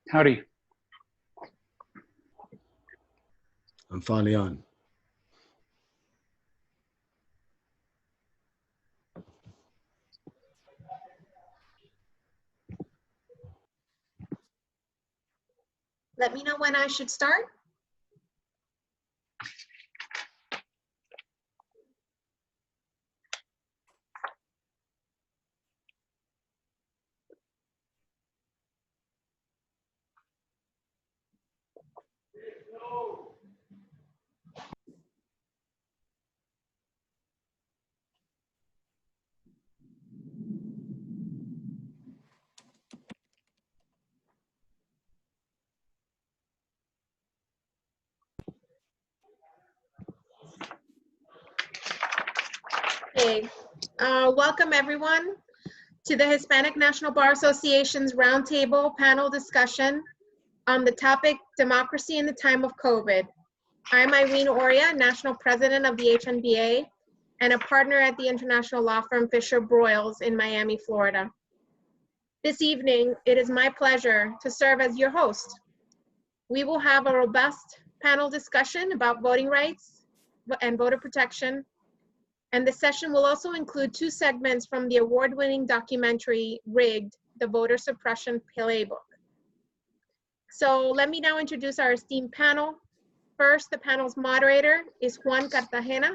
Howdy. I'm finally on. Let me know when I should start. Okay, welcome everyone to the Hispanic National Bar Association's roundtable panel discussion on the topic Democracy in the Time of COVID. I'm Irene Oria, National President of the HNBA and a partner at the international law firm Fisher Broyles in Miami, Florida. This evening, it is my pleasure to serve as your host. We will have a robust panel discussion about voting rights and voter protection. And the session will also include 2 segments from the award-winning documentary, Rigged, the Voter Suppression Playbook. So let me now introduce our esteemed panel. First, the panel's moderator is Juan Cartagena.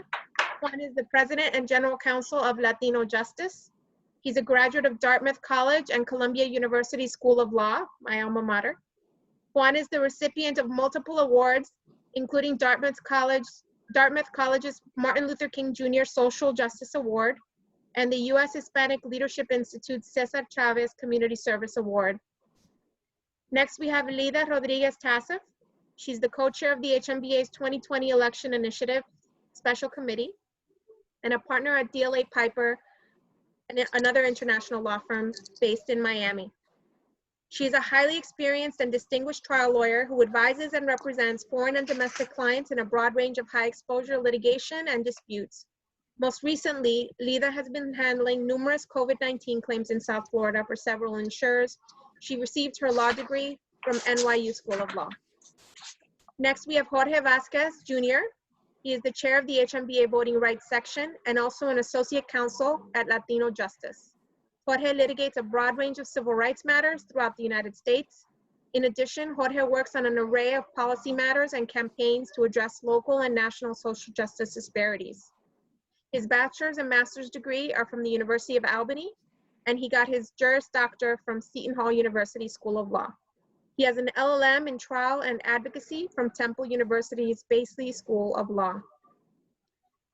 Juan is the President and General Counsel of LatinoJustice. He's a graduate of Dartmouth College and Columbia University School of Law, my alma mater. Juan is the recipient of multiple awards, including Dartmouth College's Martin Luther King Jr. Social Justice Award and the U.S. Hispanic Leadership Institute's Cesar Chavez Community Service Award. Next, we have Lida Rodriguez-Tassif. She's the co-chair of the HNBA's 2020 Election Initiative Special Committee and a partner at DLA Piper, another international law firm based in Miami. She is a highly experienced and distinguished trial lawyer who advises and represents foreign and domestic clients in a broad range of high exposure litigation and disputes. Most recently, Lida has been handling numerous COVID-19 claims in South Florida for several insurers. She received her law degree from NYU School of Law. Next, we have Jorge Vasquez Jr. He is the chair of the HNBA Voting Rights Section and also an associate counsel at LatinoJustice. Jorge litigates a broad range of civil rights matters throughout the United States. In addition, Jorge works on an array of policy matters and campaigns to address local and national social justice disparities. His bachelor's and master's degree are from the University of Albany, and he got his Juris Doctor from Seton Hall University School of Law. He has an LLM in trial and advocacy from Temple University's Baseley School of Law.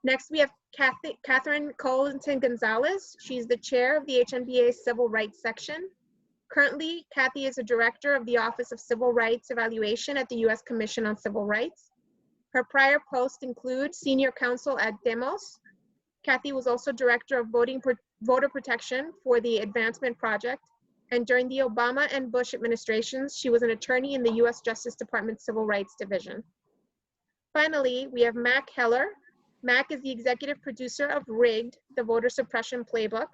Next, we have Catherine Collington Gonzalez. She's the chair of the HNBA's Civil Rights Section. Currently, Kathy is a director of the Office of Civil Rights Evaluation at the U.S. Commission on Civil Rights. Her prior posts include senior counsel at Demos. Kathy was also director of voter protection for the Advancement Project. And during the Obama and Bush administrations, she was an attorney in the U.S. Justice Department Civil Rights Division. Finally, we have Mac Heller. Mac is the executive producer of Rigged, the Voter Suppression Playbook.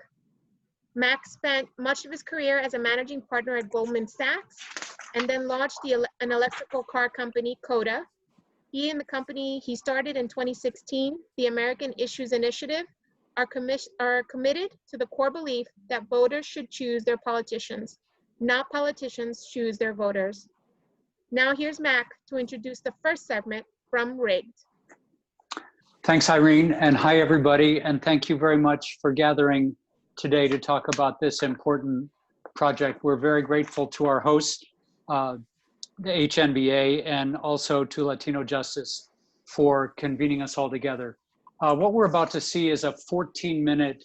Mac spent much of his career as a managing partner at Goldman Sachs and then launched an electrical car company, Coda. He and the company he started in 2016, the American Issues Initiative, are committed to the core belief that voters should choose their politicians, not politicians choose their voters. Now here's Mac to introduce the first segment from Rigged. Thanks, Irene, and hi, everybody, and thank you very much for gathering today to talk about this important project. We're very grateful to our hosts, the HNBA, and also to LatinoJustice for convening us all together. What we're about to see is a 14-minute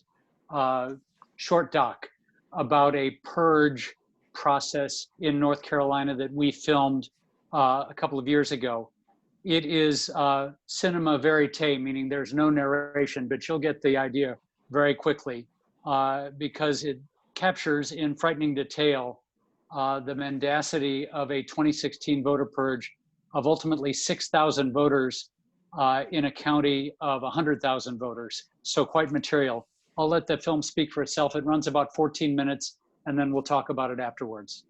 short doc about a purge process in North Carolina that we filmed a couple of years ago. It is cinema verite, meaning there's no narration, but you'll get the idea very quickly because it captures in frightening detail the mendacity of a 2016 voter purge of ultimately 6,000 voters in a county of 100,000 voters. So quite material. I'll let the film speak for itself. It runs about 14 minutes, and then we'll talk about it afterwards.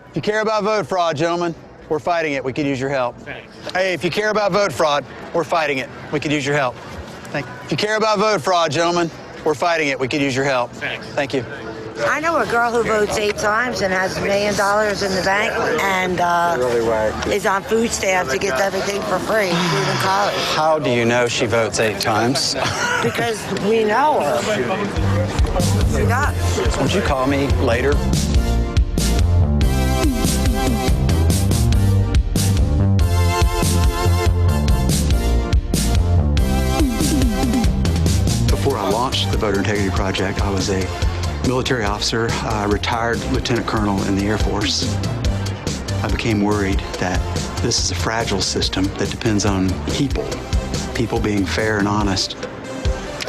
If you care about vote fraud, gentlemen, we're fighting it. We could use your help. Thanks. Hey, if you care about vote fraud, we're fighting it. We could use your help. Thank you. If you care about vote fraud, gentlemen, We're fighting it. We could use your help. Thanks. Thank you. I know a girl who votes 8 times and has $1 million in the bank and is on food stamps to get everything for free, including college. How do you know she votes 8 times? Because we know her. She does. Would you call me later? Before I launched the Voter Integrity Project, I was a military officer, retired lieutenant colonel in the Air Force. I became worried that this is a fragile system that depends on people being fair and honest.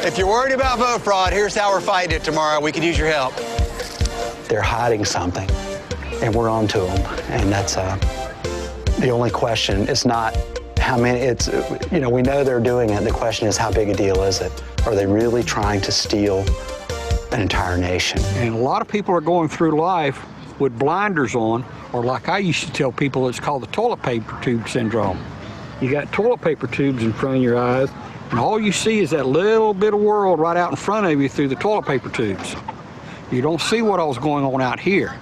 If you're worried about vote fraud, here's how we're fighting it tomorrow. We could use your help. They're hiding something, and we're on to them. And that's the only question. It's not how many, we know they're doing it. The question is, how big a deal is it? Are they really trying to steal an entire nation? And a lot of people are going through life with blinders on, or like I used to tell people, it's called the toilet paper tube syndrome. You got toilet paper tubes in front of your eyes, and all you see is that little bit of world right out in front of you through the toilet paper tubes. You don't see what all's going on out here.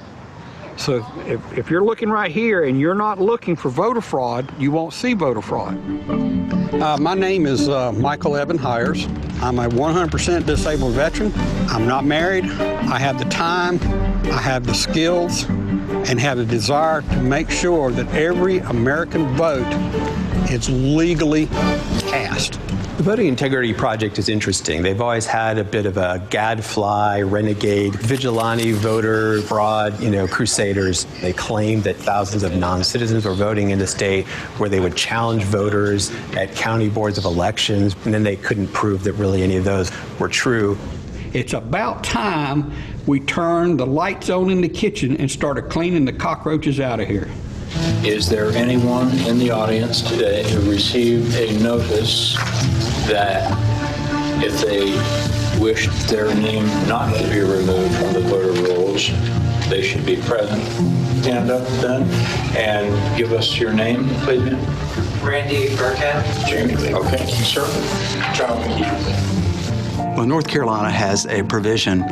So if you're looking right here and you're not looking for voter fraud, you won't see voter fraud. My name is Michael Evan Hires. I'm a 100% disabled veteran. I'm not married. I have the time, I have the skills, and have the desire to make sure that every American vote is legally cast. The Voting Integrity Project is interesting. They've always had a bit of a gadfly, renegade, vigilante voter fraud, crusaders. They claimed that thousands of non-citizens were voting in the state where they would challenge voters at county boards of elections, and then they couldn't prove that really any of those were true. It's about time we turned the lights on in the kitchen and started cleaning the cockroaches out of here. Is there anyone in the audience today who received a notice that if they wished their name not to be removed from the voter rolls, they should be present? Stand up then and give us your name, please, ma'am. Randy Burkett. Jamie. Okay, sir. John McKee. Well, North Carolina has a provision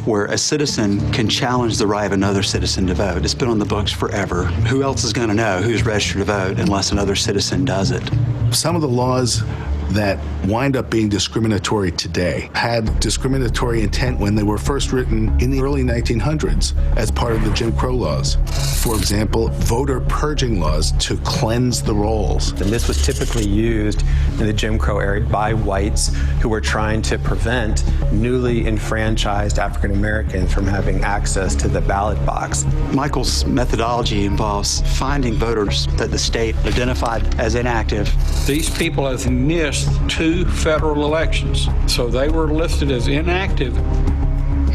where a citizen can challenge the right of another citizen to vote. It's been on the books forever. Who else is going to know who's registered to vote unless another citizen does it? Some of the laws that wind up being discriminatory today had discriminatory intent when they were first written in the early 1900s as part of the Jim Crow laws. For example, voter purging laws to cleanse the rolls. And this was typically used in the Jim Crow era by whites who were trying to prevent newly enfranchised African Americans from having access to the ballot box. Michael's methodology involves finding voters that the state identified as inactive. These people have missed 2 federal elections, so they were listed as inactive.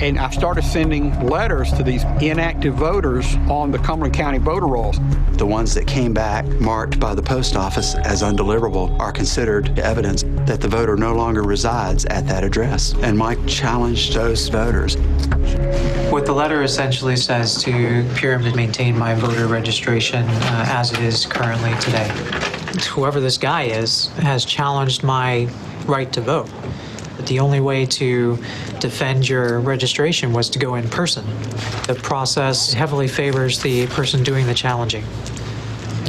And I started sending letters to these inactive voters on the Cumberland County voter rolls. The ones that came back marked by the post office as undeliverable are considered evidence that the voter no longer resides at that address. And Mike challenged those voters. What the letter essentially says to purely maintain my voter registration as it is currently today. Whoever this guy is has challenged my right to vote. But the only way to defend your registration was to go in person. The process heavily favors the person doing the challenging.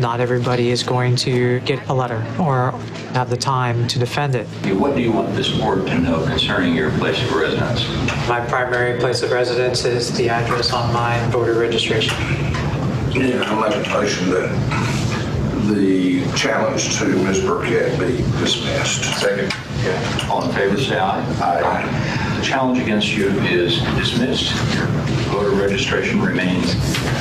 Not everybody is going to get a letter or have the time to defend it. What do you want this board to know concerning your place of residence? My primary place of residence is the address on my voter registration. Yeah, I'll make a motion that the challenge to Ms. Burkett be dismissed. Second. Okay. All in favor, say aye. Aye. The challenge against you is dismissed. Your voter registration remains.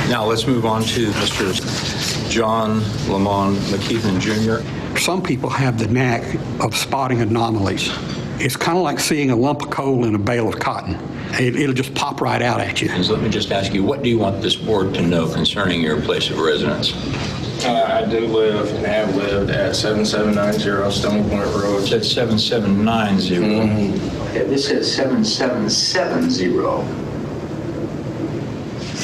Now let's move on to Mr. John Lamont McKeithen Jr. Some people have the knack of spotting anomalies. It's kind of like seeing a lump of coal in a bale of cotton. It'll just pop right out at you. So let me just ask you, what do you want this board to know concerning your place of residence? I do live and have lived at 7790 Stony Point Road. It said 7790. Mm-hmm. Okay, this says 7770.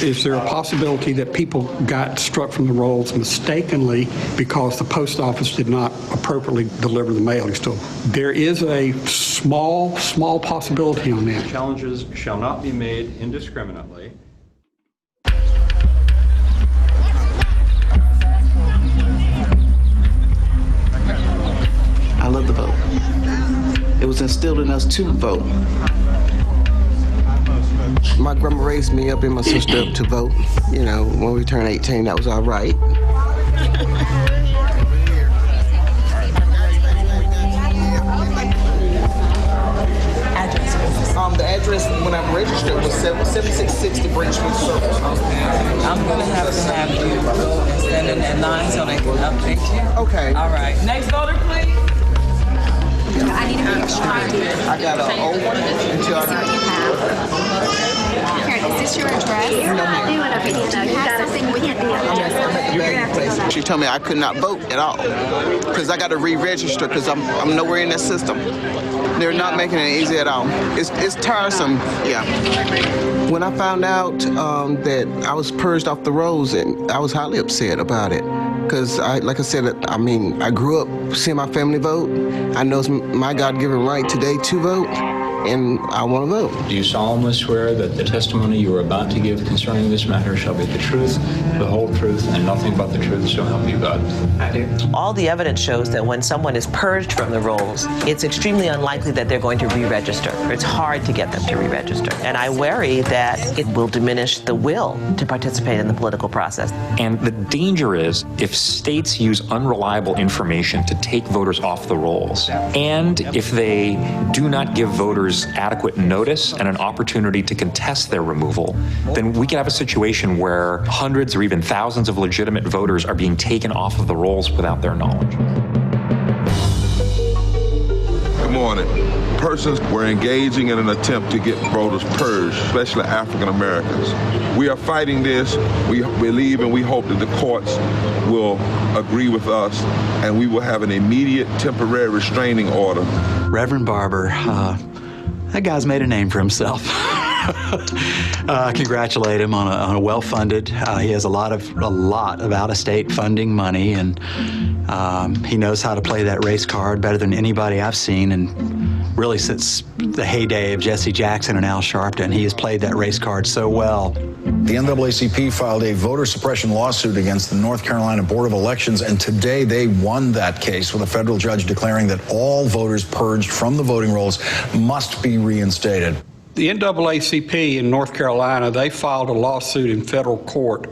is there a possibility that people got struck from the rolls mistakenly because the post office did not appropriately deliver the mailings to them? There is a small possibility on that. Challenges shall not be made indiscriminately. I love the vote. It was instilled in us to vote. My grandma raised me up and my sister up to vote. You know, when we turned 18, that was our right. The address when I registered was 7660 Bridgewood Circle. I'm going to have you go and stand in that line so they can update you. Okay. All right. Next voter, please. I need to make sure I do. I got an old one until I Karen, is this your address? You're not doing a video. You got something we can't do. She told me I could not vote at all because I got to re-register because I'm nowhere in that system. They're not making it easy at all. It's tiresome, yeah. When I found out that I was purged off the rolls, and I was highly upset about it. Because, like I said, I grew up seeing my family vote. I know it's my God-given right today to vote, and I want to vote. Do you solemnly swear that the testimony you are about to give concerning this matter shall be the truth, the whole truth, and nothing but the truth, so help you God? I do. All the evidence shows that when someone is purged from the rolls, it's extremely unlikely that they're going to re-register. It's hard to get them to re-register. And I worry that it will diminish the will to participate in the political process. And the danger is if states use unreliable information to take voters off the rolls, and if they do not give voters adequate notice and an opportunity to contest their removal, then we can have a situation where hundreds or even thousands of legitimate voters are being taken off of the rolls without their knowledge. Good morning. Persons were engaging in an attempt to get voters purged, especially African Americans. We are fighting this. We believe and we hope that the courts will agree with us and we will have an immediate temporary restraining order. Reverend Barber, that guy's made a name for himself. Congratulate him on a well-funded. He has a lot of out-of-state funding money, and he knows how to play that race card better than anybody I've seen. And really, since the heyday of Jesse Jackson and Al Sharpton, he has played that race card so well. The NAACP filed a voter suppression lawsuit against the North Carolina Board of Elections, and today they won that case with a federal judge declaring that all voters purged from the voting rolls must be reinstated. The NAACP in North Carolina, they filed a lawsuit in federal court,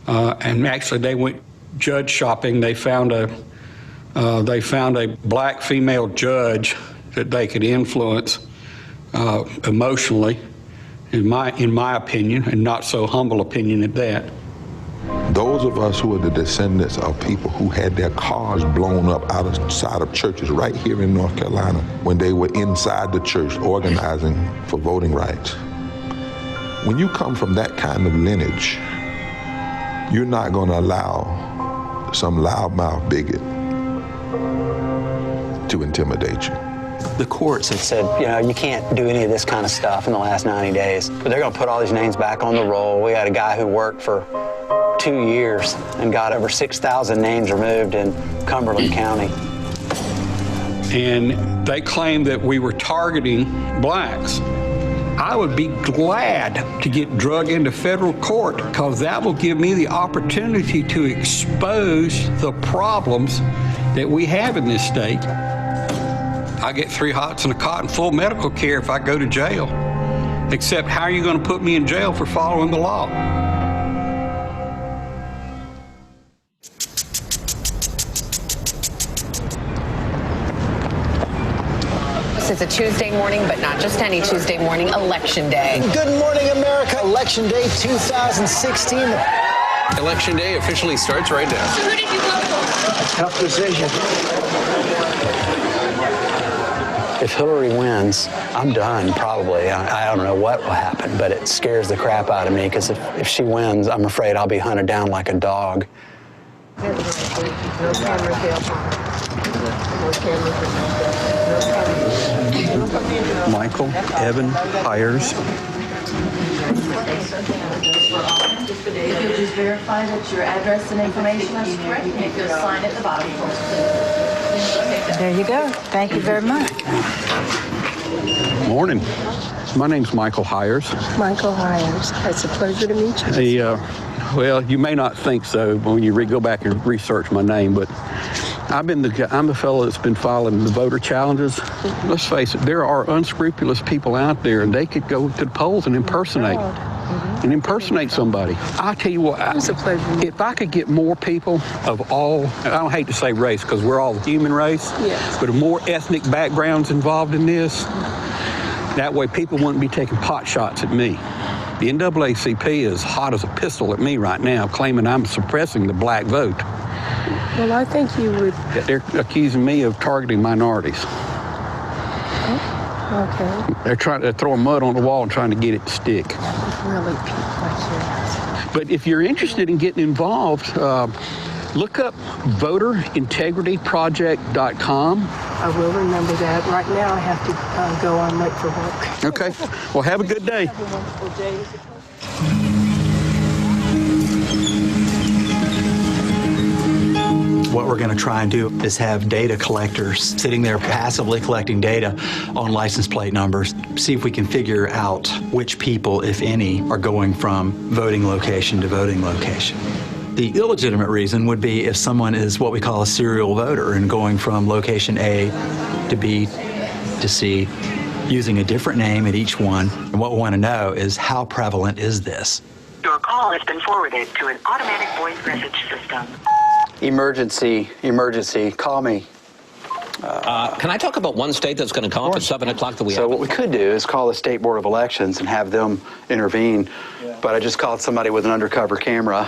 and actually they went judge shopping. They found a black female judge that they could influence emotionally, in my opinion, and not so humble opinion at that. Those of us who are the descendants of people who had their cars blown up outside of churches right here in North Carolina when they were inside the church organizing for voting rights. When you come from that kind of lineage, you're not going to allow some loudmouth bigot to intimidate you. The courts have said, you can't do any of this kind of stuff in the last 90 days. But they're going to put all these names back on the roll. We had a guy who worked for 2 years and got over 6,000 names removed in Cumberland County. And they claimed that we were targeting blacks. I would be glad to get drug into federal court because that will give me the opportunity to expose the problems that we have in this state. I get 3 hots and a cot and full medical care if I go to jail. Except how are you going to put me in jail for following the law? It's a Tuesday morning, but not just any Tuesday morning, Election Day. Good morning, America. Election Day 2016. Election Day officially starts right now. So who did you vote for? Tough decision. If Hillary wins, I'm done, probably. I don't know what will happen, but it scares the crap out of me because if she wins, I'm afraid I'll be hunted down like a dog. Michael Evan Hires. If you'll just verify that your address and information is correct, and if you'll sign at the bottom. There you go. Thank you very much. Morning. My name's Michael Hires. Michael Hires. It's a pleasure to meet you. Well, you may not think so when you go back and research my name, but I'm the fellow that's been filing the voter challenges. Let's face it, there are unscrupulous people out there, and they could go to the polls and impersonate somebody. I tell you what, if I could get more people of all, I don't hate to say race because we're all the human race, yes, but more ethnic backgrounds involved in this, that way people wouldn't be taking pot shots at me. The NAACP is hot as a pistol at me right now, claiming I'm suppressing the black vote. Well, I think you would. They're accusing me of targeting minorities. Okay. They're throwing mud on the wall and trying to get it to stick. Really, people. But if you're interested in getting involved, look up voterintegrityproject.com. I will remember that. Right now, I have to go on late for work. Okay. Well, have a good day. Have a wonderful day. What we're going to try and do is have data collectors sitting there passively collecting data on license plate numbers, see if we can figure out which people, if any, are going from voting location to voting location. The illegitimate reason would be if someone is what we call a serial voter and going from location A to B to C, using a different name at each one. And what we want to know is how prevalent is this? Your call has been forwarded to an automatic voice message system. Emergency, call me. Can I talk about one state that's going to come up at 7 o'clock that we have? So what we could do is call the State Board of Elections and have them intervene, but I just called somebody with an undercover camera.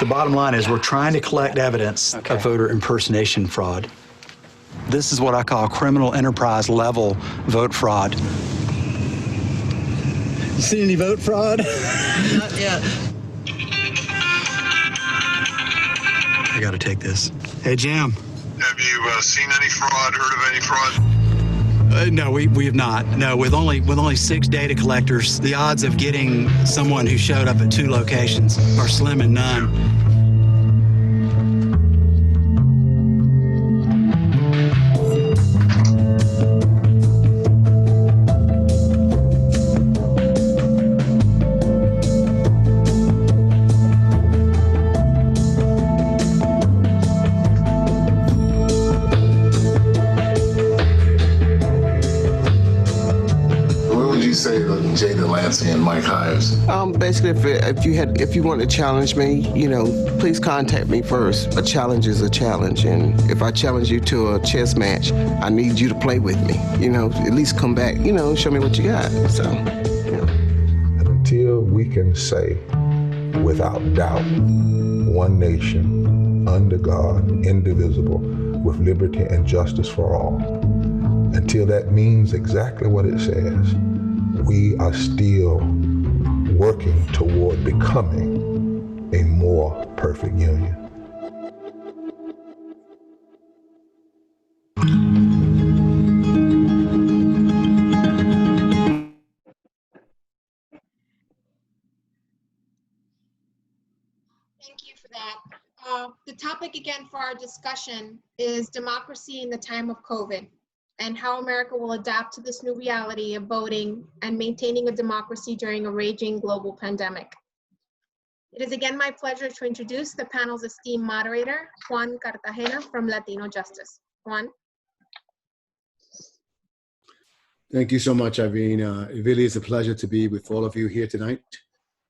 The bottom line is we're trying to collect evidence of voter impersonation fraud. This is what I call criminal enterprise level vote fraud. You see any vote fraud? Not yet. I got to take this. Hey, Jim. Have you seen any fraud, heard of any fraud? No, we have not. No, with only 6 data collectors, the odds of getting someone who showed up at 2 locations are slim and none. And Mike Hires. Basically, if you want to challenge me, please contact me first. A challenge is a challenge, and if I challenge you to a chess match, I need you to play with me. At least come back, show me what you got. So, And until we can say, without doubt, one nation, under God, indivisible, with liberty and justice for all, until that means exactly what it says, we are still working toward becoming a more perfect union. Thank you for that. The topic again for our discussion is democracy in the time of COVID, and how America will adapt to this new reality of voting and maintaining a democracy during a raging global pandemic. It is again my pleasure to introduce the panel's esteemed moderator, Juan Cartagena from LatinoJustice. Juan. Thank you so much, Irene. It really is a pleasure to be with all of you here tonight.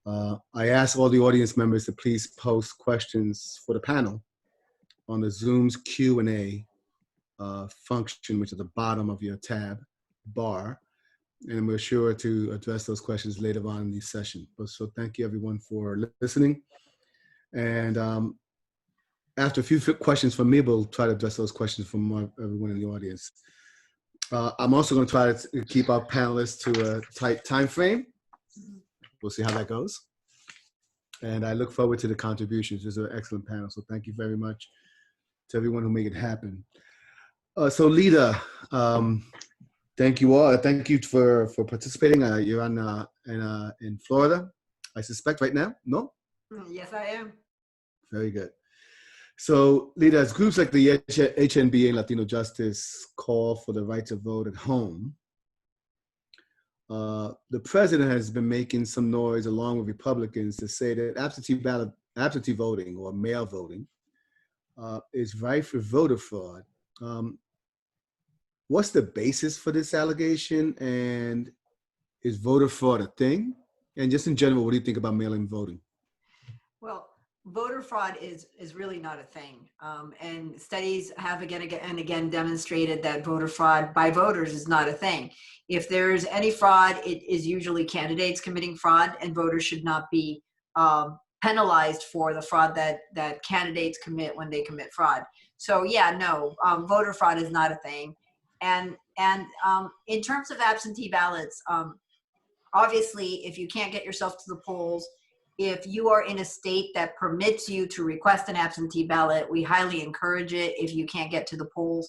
I ask all the audience members to please post questions for the panel on the Zoom's Q&A function, which is at the bottom of your tab bar, and we're sure to address those questions later on in the session. So thank you everyone for listening, and after a few questions from me, we'll try to address those questions from everyone in the audience. I'm also going to try to keep our panelists to a tight time frame. We'll see how that goes, and I look forward to the contributions. This is an excellent panel, so thank you very much to everyone who made it happen. So Lita, Thank you all. Thank you for participating. You're in Florida, I suspect, right now? No? Yes, I am. Very good. So, leaders, groups like the HNBA and LatinoJustice call for the right to vote at home. The president has been making some noise along with Republicans to say that absentee voting or mail voting is rife for voter fraud. What's the basis for this allegation, and is voter fraud a thing? And just in general, what do you think about mail-in voting? Well, voter fraud is really not a thing. And studies have again and again demonstrated that voter fraud by voters is not a thing. If there's any fraud, it is usually candidates committing fraud, and voters should not be penalized for the fraud that candidates commit when they commit fraud. So yeah, no, voter fraud is not a thing. And in terms of absentee ballots, obviously, if you can't get yourself to the polls, if you are in a state that permits you to request an absentee ballot, we highly encourage it. If you can't get to the polls,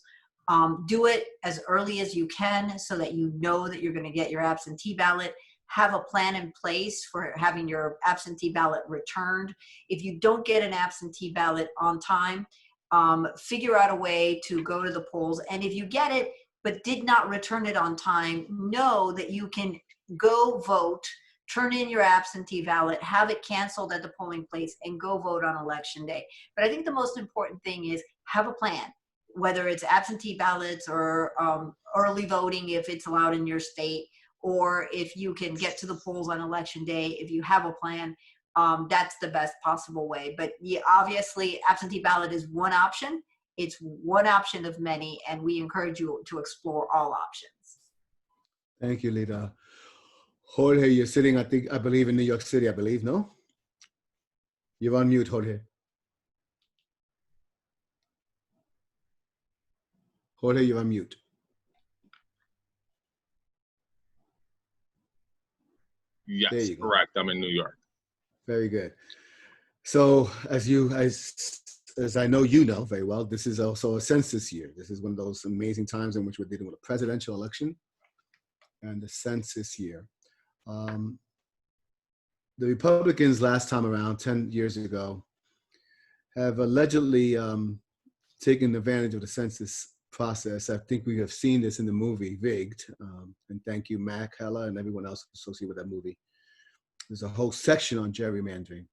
do it as early as you can so that you know that you're going to get your absentee ballot. Have a plan in place for having your absentee ballot returned. If you don't get an absentee ballot on time, figure out a way to go to the polls. And if you get it but did not return it on time, know that you can go vote, turn in your absentee ballot, have it canceled at the polling place, and go vote on election day. But I think the most important thing is have a plan, whether it's absentee ballots or early voting if it's allowed in your state, or if you can get to the polls on election day. If you have a plan, that's the best possible way. But yeah, obviously, absentee ballot is one option. It's one option of many, and we encourage you to explore all options. Thank you, Lita. Jorge, you're sitting, I believe, in New York City, I believe, no? You're on mute, Jorge. Jorge, you're on mute. Yes, correct. I'm in New York. Very good. So as I know you know very well, this is also a census year. This is one of those amazing times in which we're dealing with a presidential election and the census year. The Republicans last time around, 10 years ago, have allegedly taken advantage of the census process. I think we have seen this in the movie Rigged, and thank you, Mac, Hella, and everyone else associated with that movie. There's a whole section on gerrymandering.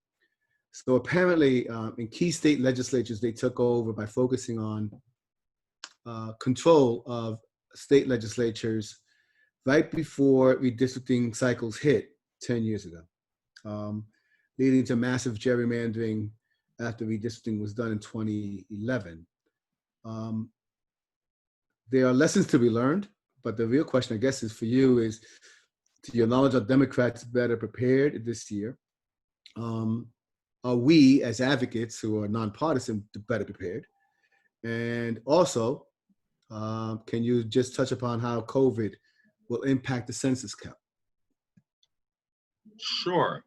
So apparently, in key state legislatures, they took over by focusing on control of state legislatures right before redistricting cycles hit 10 years ago, leading to massive gerrymandering after redistricting was done in 2011. There are lessons to be learned, but the real question, I guess, is for you is, to your knowledge, are Democrats better prepared this year? Are we, as advocates who are nonpartisan, better prepared? And also, can you just touch upon how COVID will impact the census count? Sure.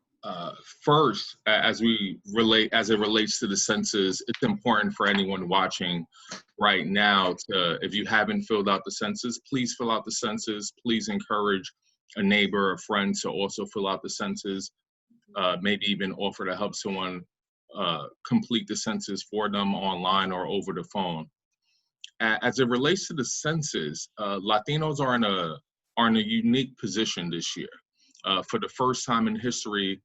First, as it relates to the census, it's important for anyone watching right now to, if you haven't filled out the census, please fill out the census. Please encourage a neighbor, a friend to also fill out the census. Maybe even offer to help someone complete the census for them online or over the phone. As it relates to the census, Latinos are in a unique position this year. For the first time in history,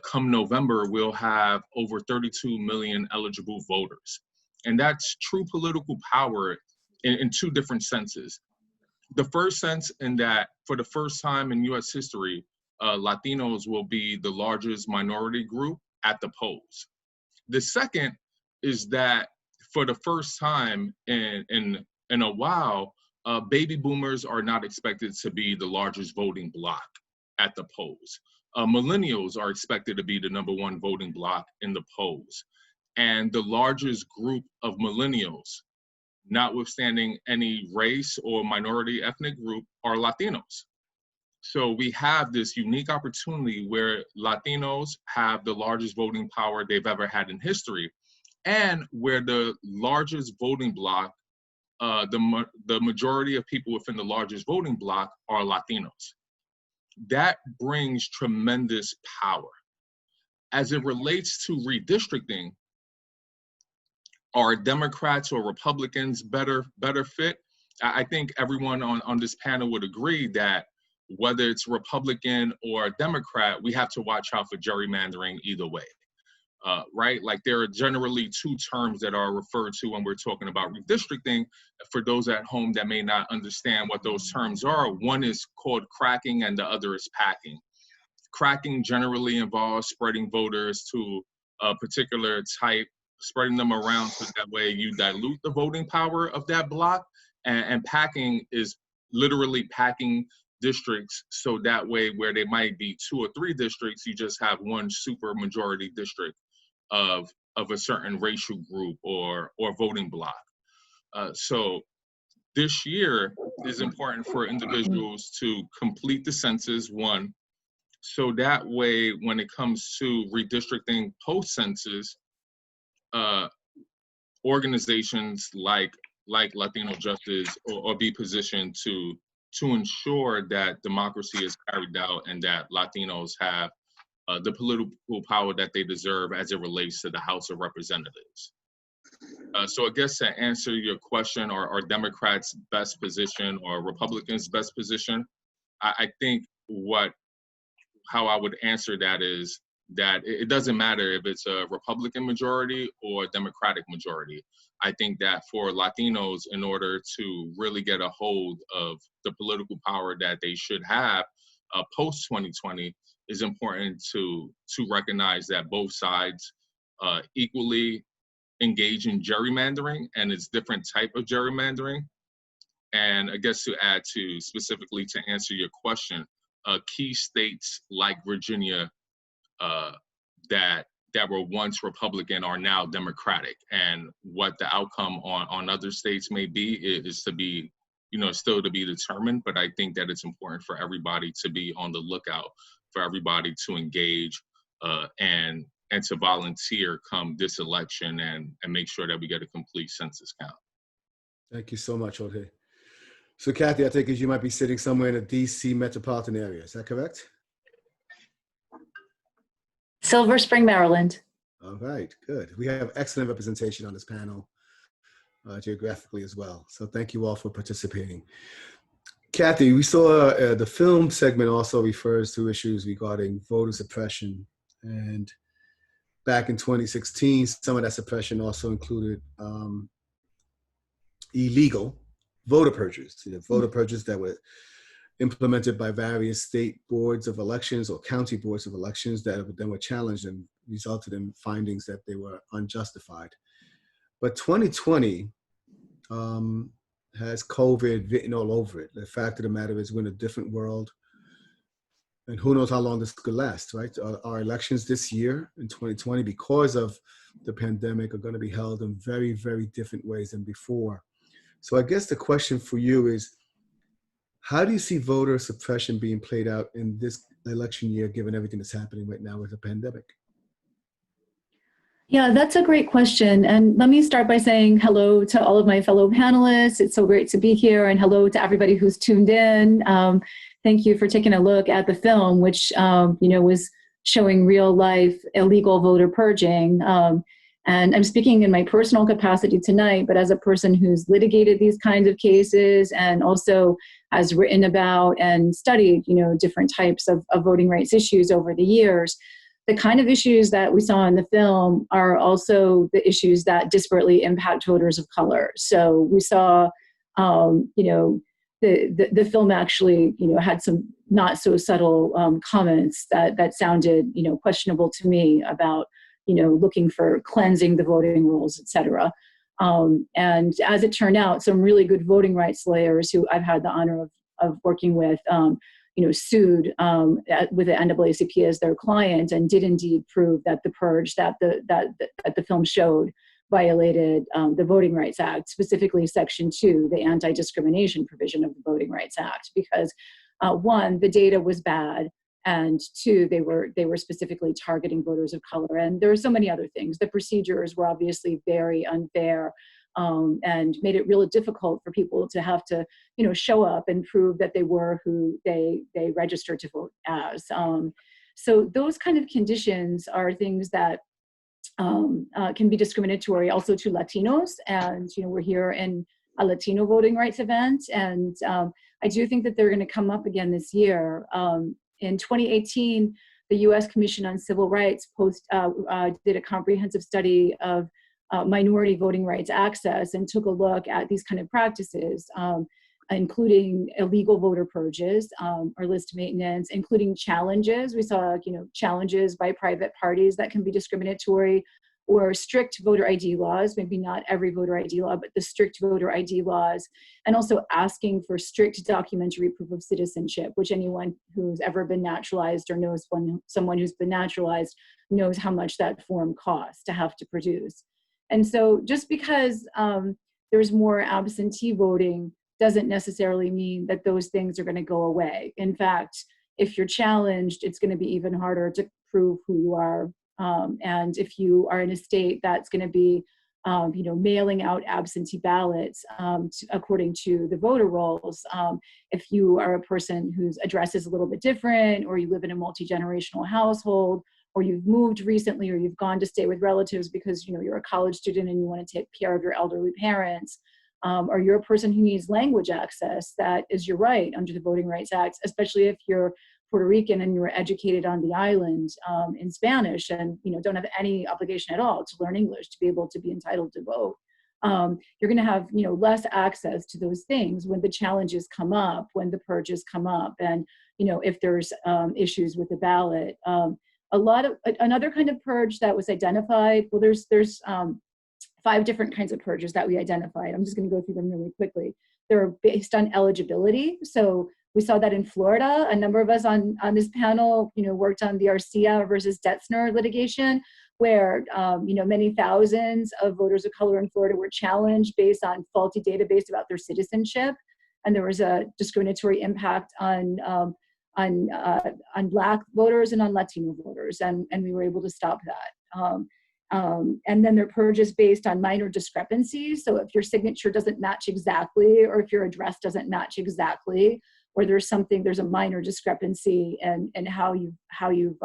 come November, we'll have over 32 million eligible voters. And that's true political power in two different senses. The first sense in that for the first time in US history, Latinos will be the largest minority group at the polls. The second is that for the first time in a while, baby boomers are not expected to be the largest voting bloc at the polls. Millennials are expected to be the #1 voting bloc in the polls. And the largest group of millennials, notwithstanding any race or minority ethnic group, are Latinos. So we have this unique opportunity where Latinos have the largest voting power they've ever had in history, and where the largest voting bloc the majority of people within the largest voting bloc are Latinos. That brings tremendous power. As it relates to redistricting, are Democrats or Republicans better fit? I think everyone on this panel would agree that whether it's Republican or Democrat, we have to watch out for gerrymandering either way, right? Like there are generally two terms that are referred to when we're talking about redistricting. For those at home that may not understand what those terms are, one is called cracking and the other is packing. Cracking generally involves spreading voters to a particular type, spreading them around so that way you dilute the voting power of that block. And packing is literally packing districts so that way where they might be 2 or 3 districts, you just have one super majority district of a certain racial group or voting block. So this year is important for individuals to complete the census, one, so that way when it comes to redistricting post-census, organizations like LatinoJustice or be positioned to ensure that democracy is carried out and that Latinos have the political power that they deserve as it relates to the House of Representatives. So I guess to answer your question, are Democrats' best position or Republicans' best position? I think how I would answer that is that it doesn't matter if it's a Republican majority or a Democratic majority. I think that for Latinos, in order to really get a hold of the political power that they should have post-2020, is important to recognize that both sides equally engage in gerrymandering, and it's different type of gerrymandering. And I guess to add to specifically to answer your question, key states like Virginia that were once Republican are now Democratic, and what the outcome on other states may be is to be, still to be determined. But I think that it's important for everybody to be on the lookout, for everybody to engage and to volunteer come this election and make sure that we get a complete census count. Thank you so much, Jorge. So Kathy, I take it you might be sitting somewhere in the DC metropolitan area. Is that correct? Silver Spring, Maryland. All right, good. We have excellent representation on this panel geographically as well. So thank you all for participating. Kathy, we saw the film segment also refers to issues regarding voter suppression. And back in 2016, some of that suppression also included illegal voter purges, voter purges that were implemented by various state boards of elections or county boards of elections that then were challenged and resulted in findings that they were unjustified. But 2020 has COVID written all over it. The fact of the matter is we're in a different world, and who knows how long this could last, right? Our elections this year in 2020, because of the pandemic, are going to be held in very, very different ways than before. So I guess the question for you is, how do you see voter suppression being played out in this election year, given everything that's happening right now with the pandemic? Yeah, that's a great question. And let me start by saying hello to all of my fellow panelists. It's so great to be here, and hello to everybody who's tuned in. Thank you for taking a look at the film, which was showing real life illegal voter purging. And I'm speaking in my personal capacity tonight, but as a person who's litigated these kinds of cases and also has written about and studied, different types of voting rights issues over the years, the kind of issues that we saw in the film are also the issues that disparately impact voters of color. So we saw, the film actually, had some not so subtle comments that sounded, questionable to me about, looking for cleansing the voting rolls, et cetera. And as it turned out, some really good voting rights lawyers who I've had the honor of working with, sued with the NAACP as their client, and did indeed prove that the purge that the film showed violated the Voting Rights Act, specifically Section 2, the anti-discrimination provision of the Voting Rights Act, because one, the data was bad, and two, they were specifically targeting voters of color. And there were so many other things. The procedures were obviously very unfair. and made it really difficult for people to have to, show up and prove that they were who they registered to vote as. So those kind of conditions are things that can be discriminatory also to Latinos. And, we're here in a Latino voting rights event. And I do think that they're going to come up again this year. In 2018, the U.S. Commission on Civil Rights did a comprehensive study of minority voting rights access and took a look at these kind of practices, including illegal voter purges or list maintenance, including challenges. We saw, challenges by private parties that can be discriminatory, or strict voter ID laws, maybe not every voter ID law, but the strict voter ID laws, and also asking for strict documentary proof of citizenship, which anyone who's ever been naturalized or knows someone who's been naturalized knows how much that form costs to have to produce. And so just because there's more absentee voting doesn't necessarily mean that those things are going to go away. In fact, if you're challenged, it's going to be even harder to prove who you are. And if you are in a state that's going to be, mailing out absentee ballots according to the voter rolls, if you are a person whose address is a little bit different, or you live in a multi-generational household, or you've moved recently, or you've gone to stay with relatives because you're a college student and you want to take care of your elderly parents, or you're a person who needs language access, that is your right under the Voting Rights Act, especially if you're Puerto Rican and you were educated on the island in Spanish and don't have any obligation at all to learn English to be able to be entitled to vote. You're going to have less access to those things when the challenges come up, when the purges come up, and if there's issues with the ballot. Another kind of purge that was identified. Well, there's 5 different kinds of purges that we identified. I'm just going to go through them really quickly. They're based on eligibility. So we saw that in Florida. A number of us on this panel, worked on the Arcia versus Detzner litigation, where many thousands of voters of color in Florida were challenged based on faulty database about their citizenship, and there was a discriminatory impact on Black voters and on Latino voters, and we were able to stop that. And then there are purges based on minor discrepancies. So if your signature doesn't match exactly, or if your address doesn't match exactly, or there's a minor discrepancy in how you've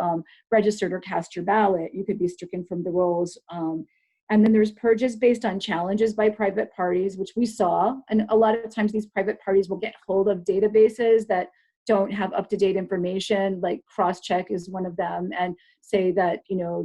registered or cast your ballot, you could be stricken from the rolls. And then there's purges based on challenges by private parties, which we saw. And a lot of times these private parties will get hold of databases that don't have up-to-date information, like Crosscheck is one of them, and say that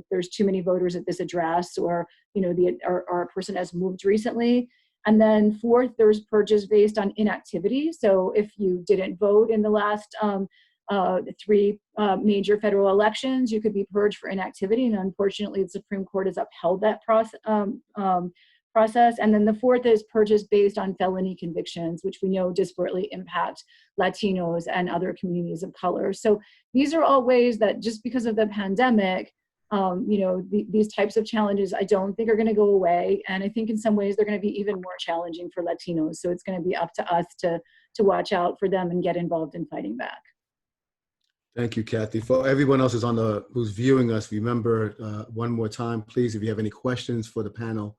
there's too many voters at this address, or or a person has moved recently. And then 4th, there's purges based on inactivity. So if you didn't vote in the last 3 major federal elections, you could be purged for inactivity. And unfortunately, the Supreme Court has upheld that process. And then the 4th is purges based on felony convictions, which we know disparately impact Latinos and other communities of color. So these are all ways that just because of the pandemic, these types of challenges, I don't think are going to go away. And I think in some ways they're going to be even more challenging for Latinos. So it's going to be up to us to watch out for them and get involved in fighting back. Thank you, Kathy. For everyone else who's viewing us, remember one more time, please, if you have any questions for the panel,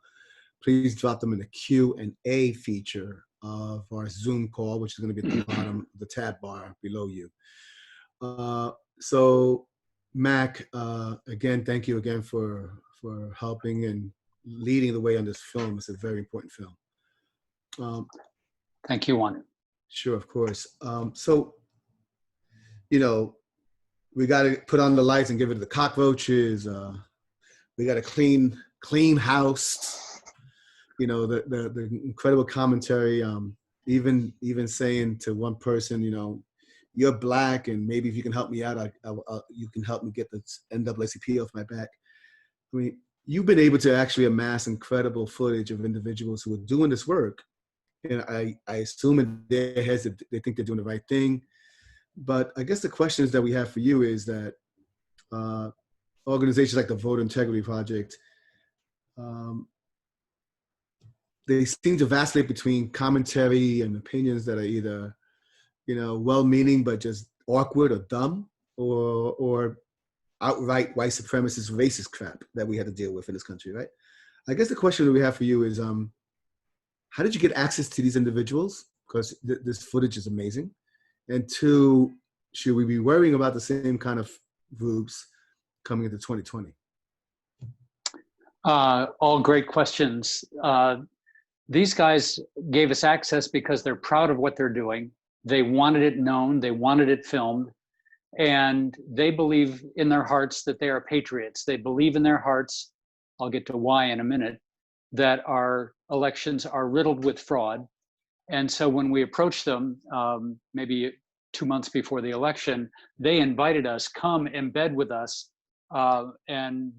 please drop them in the Q&A feature of our Zoom call, which is going to be at the bottom of the tab bar below you. So, Mac, again, thank you again for helping and leading the way on this film. It's a very important film. Thank you, Juan. Sure, of course. So, we got to put on the lights and give it to the cockroaches. We got to clean house. The incredible commentary. Even saying to one person, you're Black, and maybe if you can help me out, you can help me get the NAACP off my back. I mean, you've been able to actually amass incredible footage of individuals who are doing this work. And I assume in their heads that they think they're doing the right thing. But I guess the questions that we have for you is that organizations like the Voter Integrity Project, they seem to vacillate between commentary and opinions that are either well-meaning but just awkward or dumb, or outright white supremacist racist crap that we had to deal with in this country, right? I guess the question that we have for you is, how did you get access to these individuals? Because this footage is amazing. And two, should we be worrying about the same kind of groups coming into 2020? All great questions. These guys gave us access because they're proud of what they're doing. They wanted it known, they wanted it filmed, and they believe in their hearts that they are patriots. They believe in their hearts, I'll get to why in a minute, that our elections are riddled with fraud. And so when we approached them, maybe 2 months before the election, they invited us, come embed with us. And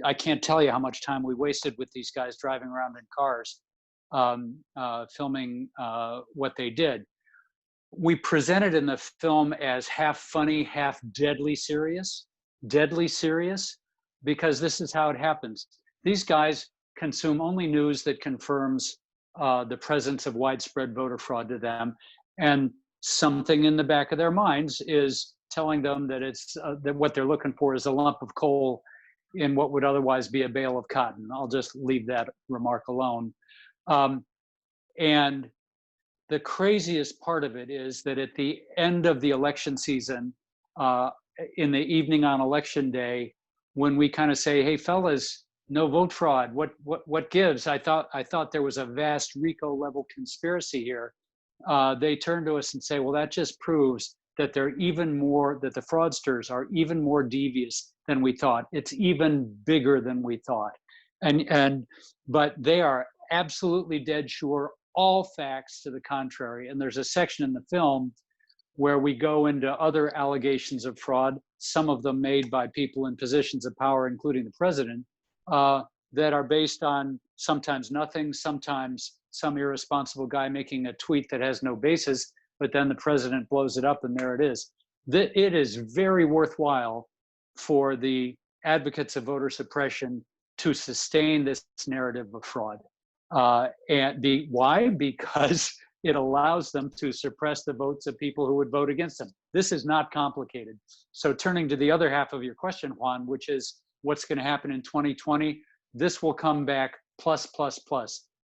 I can't tell you how much time we wasted with these guys driving around in cars, filming what they did. We presented in the film as half funny, half deadly serious, because this is how it happens. These guys consume only news that confirms the presence of widespread voter fraud to them. And something in the back of their minds is telling them that it's that what they're looking for is a lump of coal in what would otherwise be a bale of cotton. I'll just leave that remark alone. And the craziest part of it is that at the end of the election season, in the evening on election day, when we kind of say, "Hey, fellas, no vote fraud. What gives?" I thought there was a vast RICO level conspiracy here. They turn to us and say, "Well, that just proves that they're even more, that the fraudsters are even more devious than we thought. It's even bigger than we thought." But they are absolutely dead sure, all facts to the contrary. And there's a section in the film where we go into other allegations of fraud, some of them made by people in positions of power, including the president, that are based on sometimes nothing, sometimes some irresponsible guy making a tweet that has no basis, but then the president blows it up and there it is. It is very worthwhile for the advocates of voter suppression to sustain this narrative of fraud. Why? Because it allows them to suppress the votes of people who would vote against them. This is not complicated. So turning to the other half of your question, Juan, which is what's going to happen in 2020, this will come back plus.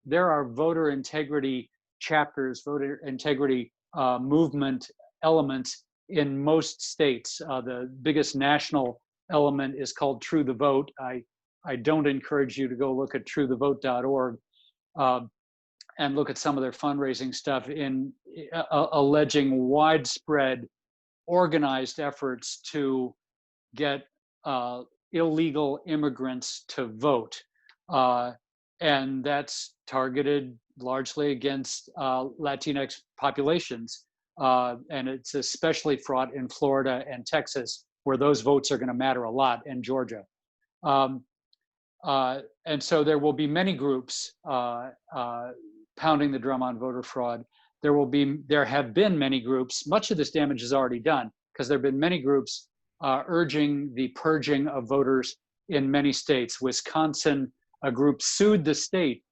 There are voter integrity chapters, voter integrity movement elements in most states. The biggest national element is called True the Vote. I don't encourage you to go look at truethevote.org and look at some of their fundraising stuff in alleging widespread organized efforts to get illegal immigrants to vote. And that's targeted largely against Latinx populations. And it's especially fraught in Florida and Texas, where those votes are going to matter a lot, and Georgia. And so there will be many groups pounding the drum on voter fraud. There have been many groups. Much of this damage is already done because there have been many groups urging the purging of voters in many states. Wisconsin, a group sued the state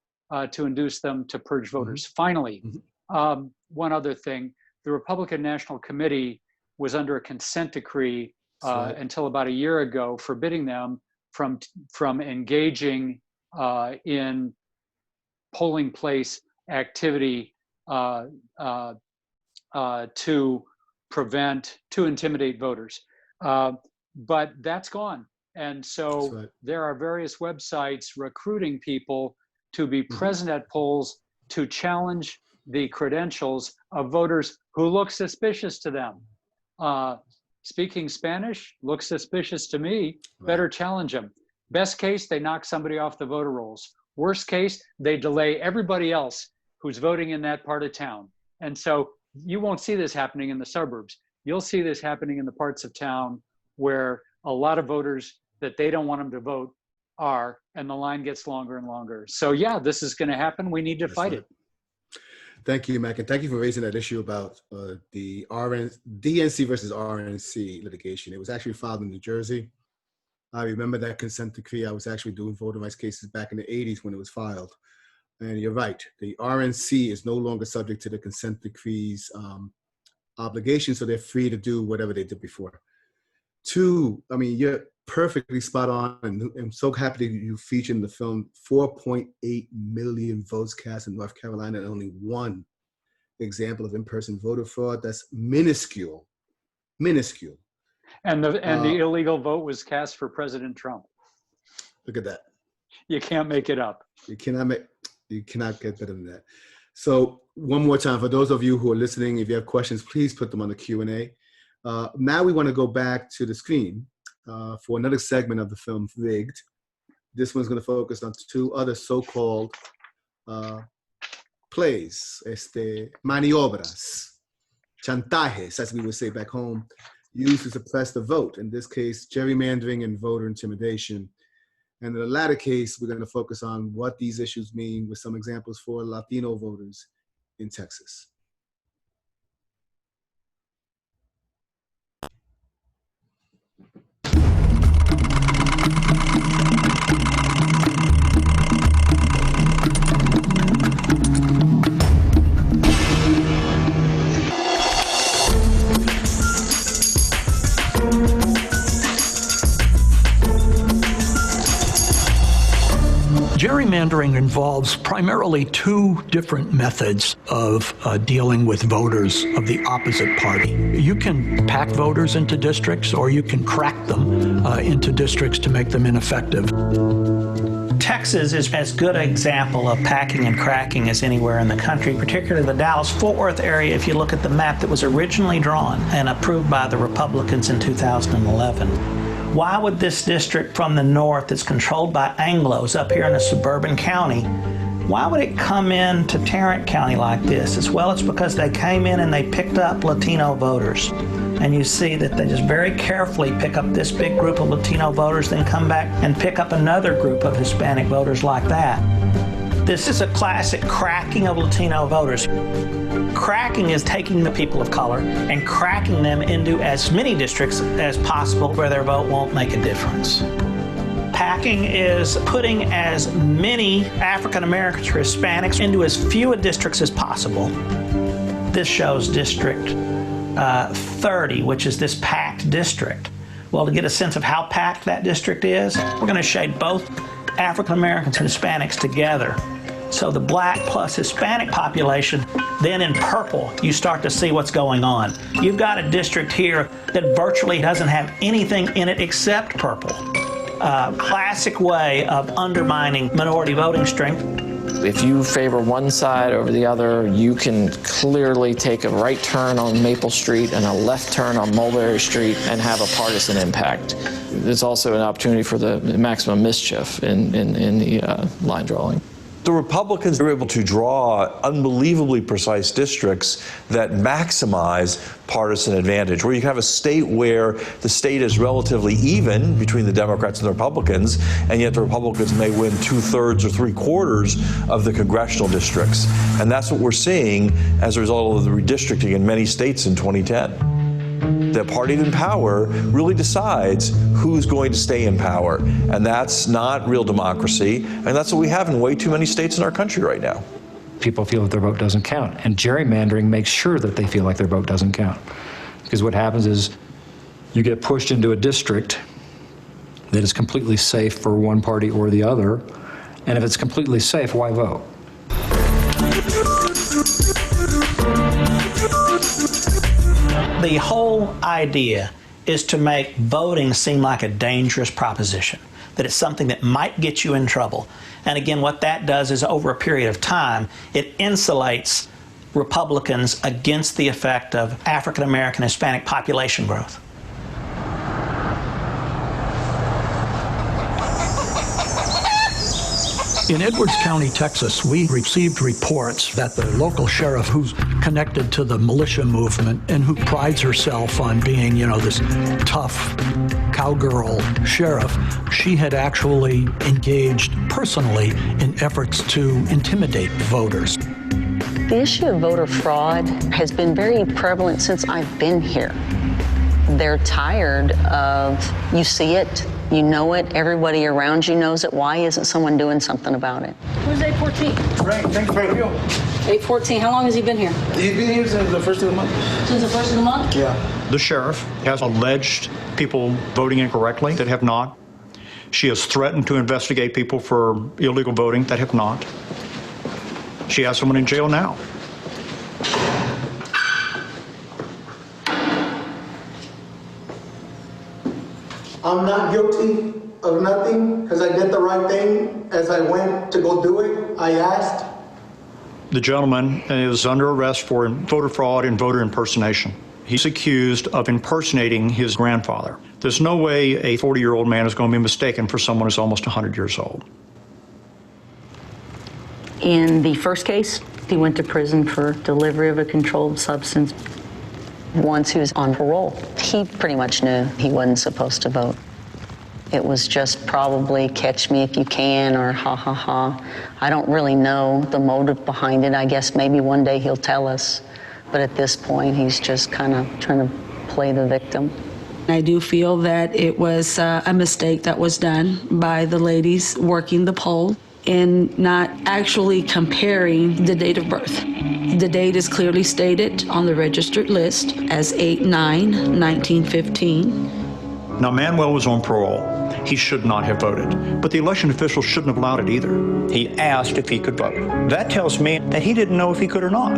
to induce them to purge voters. Finally, one other thing, the Republican National Committee was under a consent decree until about a year ago, forbidding them from engaging in polling place activity to intimidate voters. But that's gone. And so there are various websites recruiting people to be present at polls to challenge the credentials of voters who look suspicious to them. Speaking Spanish looks suspicious to me, better challenge them. Best case, they knock somebody off the voter rolls. Worst case, they delay everybody else who's voting in that part of town. And so you won't see this happening in the suburbs. You'll see this happening in the parts of town where a lot of voters that they don't want them to vote are, and the line gets longer and longer. So yeah, this is going to happen. We need to fight it. Thank you, Mac, and thank you for raising that issue about the DNC versus RNC litigation. It was actually filed in New Jersey. I remember that consent decree. I was actually doing voter rights cases back in the 80s when it was filed. And you're right, the RNC is no longer subject to the consent decree's obligation, so they're free to do whatever they did before. Two, I mean, perfectly spot on, and I'm so happy that you featured in the film 4.8 million votes cast in North Carolina and only one example of in-person voter fraud. That's minuscule. And the illegal vote was cast for President Trump. Look at that. You can't make it up. You cannot get better than that. So one more time, for those of you who are listening, if you have questions, please put them on the Q&A. Now we want to go back to the screen for another segment of the film, Rigged. This one's going to focus on two other so-called plays, maniobras, chantajes, as we would say back home, used to suppress the vote. In this case, gerrymandering and voter intimidation. And in the latter case, we're going to focus on what these issues mean with some examples for Latino voters in Texas. Gerrymandering involves primarily two different methods of dealing with voters of the opposite party. You can pack voters into districts, or you can crack them into districts to make them ineffective. Texas is as good an example of packing and cracking as anywhere in the country, particularly the Dallas-Fort Worth area. If you look at the map that was originally drawn and approved by the Republicans in 2011. Why would this district from the north that's controlled by Anglos up here in a suburban county, why would it come in to Tarrant County like this? As well, it's because they came in and they picked up Latino voters. And you see that they just very carefully pick up this big group of Latino voters, then come back and pick up another group of Hispanic voters like that. This is a classic cracking of Latino voters. Cracking is taking the people of color and cracking them into as many districts as possible where their vote won't make a difference. Packing is putting as many African Americans or Hispanics into as few districts as possible. This shows District 30, which is this packed district. Well, to get a sense of how packed that district is, we're going to shade both African Americans and Hispanics together. So the black plus Hispanic population, then in purple, you start to see what's going on. You've got a district here that virtually doesn't have anything in it except purple. Classic way of undermining minority voting strength. If you favor one side over the other, you can clearly take a right turn on Maple Street and a left turn on Mulberry Street and have a partisan impact. There's also an opportunity for the maximum mischief in the line drawing. The Republicans are able to draw unbelievably precise districts that maximize partisan advantage, where you have a state where the state is relatively even between the Democrats and the Republicans, and yet the Republicans may win 2/3 or 3/4 of the congressional districts. And that's what we're seeing as a result of the redistricting in many states in 2010. The party in power really decides who's going to stay in power. And that's not real democracy. And that's what we have in way too many states in our country right now. People feel that their vote doesn't count. And gerrymandering makes sure that they feel like their vote doesn't count. Because what happens is you get pushed into a district that is completely safe for one party or the other. And if it's completely safe, why vote? The whole idea is to make voting seem like a dangerous proposition, that it's something that might get you in trouble. And again, what that does is over a period of time, it insulates Republicans against the effect of African American Hispanic population growth. In Edwards County, Texas, we received reports that the local sheriff, who's connected to the militia movement and who prides herself on being, this tough cowgirl sheriff, she had actually engaged personally in efforts to intimidate voters. The issue of voter fraud has been very prevalent since I've been here. They're tired of, you see it You know it. Everybody around you knows it. Why isn't someone doing something about it? Who's 814? Right, thanks for you. 814, how long has he been here? He's been here since the first of the month. Since the first of the month? Yeah. The sheriff has alleged people voting incorrectly that have not. She has threatened to investigate people for illegal voting that have not. She has someone in jail now. I'm not guilty of nothing because I did the right thing as I went to go do it. I asked. The gentleman is under arrest for voter fraud and voter impersonation. He's accused of impersonating his grandfather. There's no way a 40-year-old man is going to be mistaken for someone who's almost 100 years old. In the first case, he went to prison for delivery of a controlled substance. Once he was on parole, he pretty much knew he wasn't supposed to vote. It was just probably catch me if you can or ha ha ha. I don't really know the motive behind it. I guess maybe one day he'll tell us. But at this point, he's just kind of trying to play the victim. I do feel that it was a mistake that was done by the ladies working the poll in not actually comparing the date of birth. The date is clearly stated on the registered list as 8/9/1915. Now, Manuel was on parole. He should not have voted, but the election officials shouldn't have allowed it either. He asked if he could vote. That tells me that he didn't know if he could or not.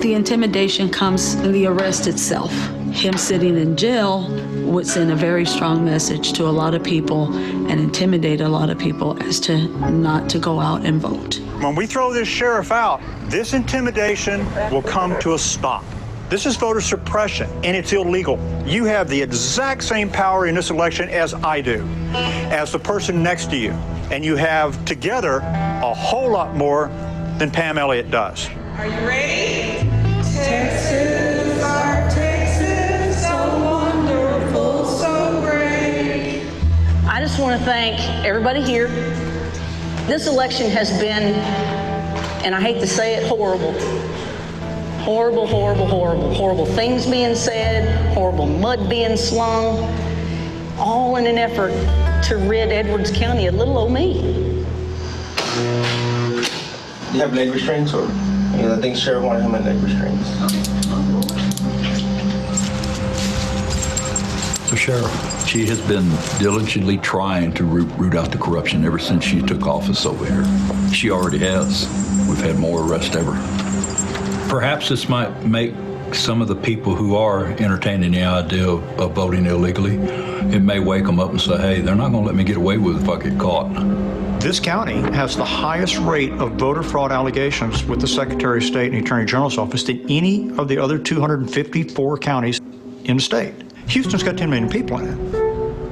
The intimidation comes in the arrest itself. Him sitting in jail would send a very strong message to a lot of people and intimidate a lot of people as to not to go out and vote. When we throw this sheriff out, this intimidation will come to a stop. This is voter suppression, and it's illegal. You have the exact same power in this election as I do, as the person next to you. And you have together a whole lot more than Pam Elliott does. Are you ready? Texas, our Texas, so wonderful, so great. I just want to thank everybody here. This election has been, and I hate to say it, horrible. Horrible, horrible, horrible. Horrible things being said, horrible mud being slung, all in an effort to rid Edwards County of little old me. Do you have leg restraints or? I think Sheriff wanted him in leg restraints. So, Sheriff, she has been diligently trying to root out the corruption ever since she took office over here. She already has. We've had more arrests ever. Perhaps this might make some of the people who are entertaining the idea of voting illegally, it may wake them up and say, hey, they're not going to let me get away with it if I get caught. This county has the highest rate of voter fraud allegations with the Secretary of State and the Attorney General's office than any of the other 254 counties in the state. Houston's got 10 million people in it.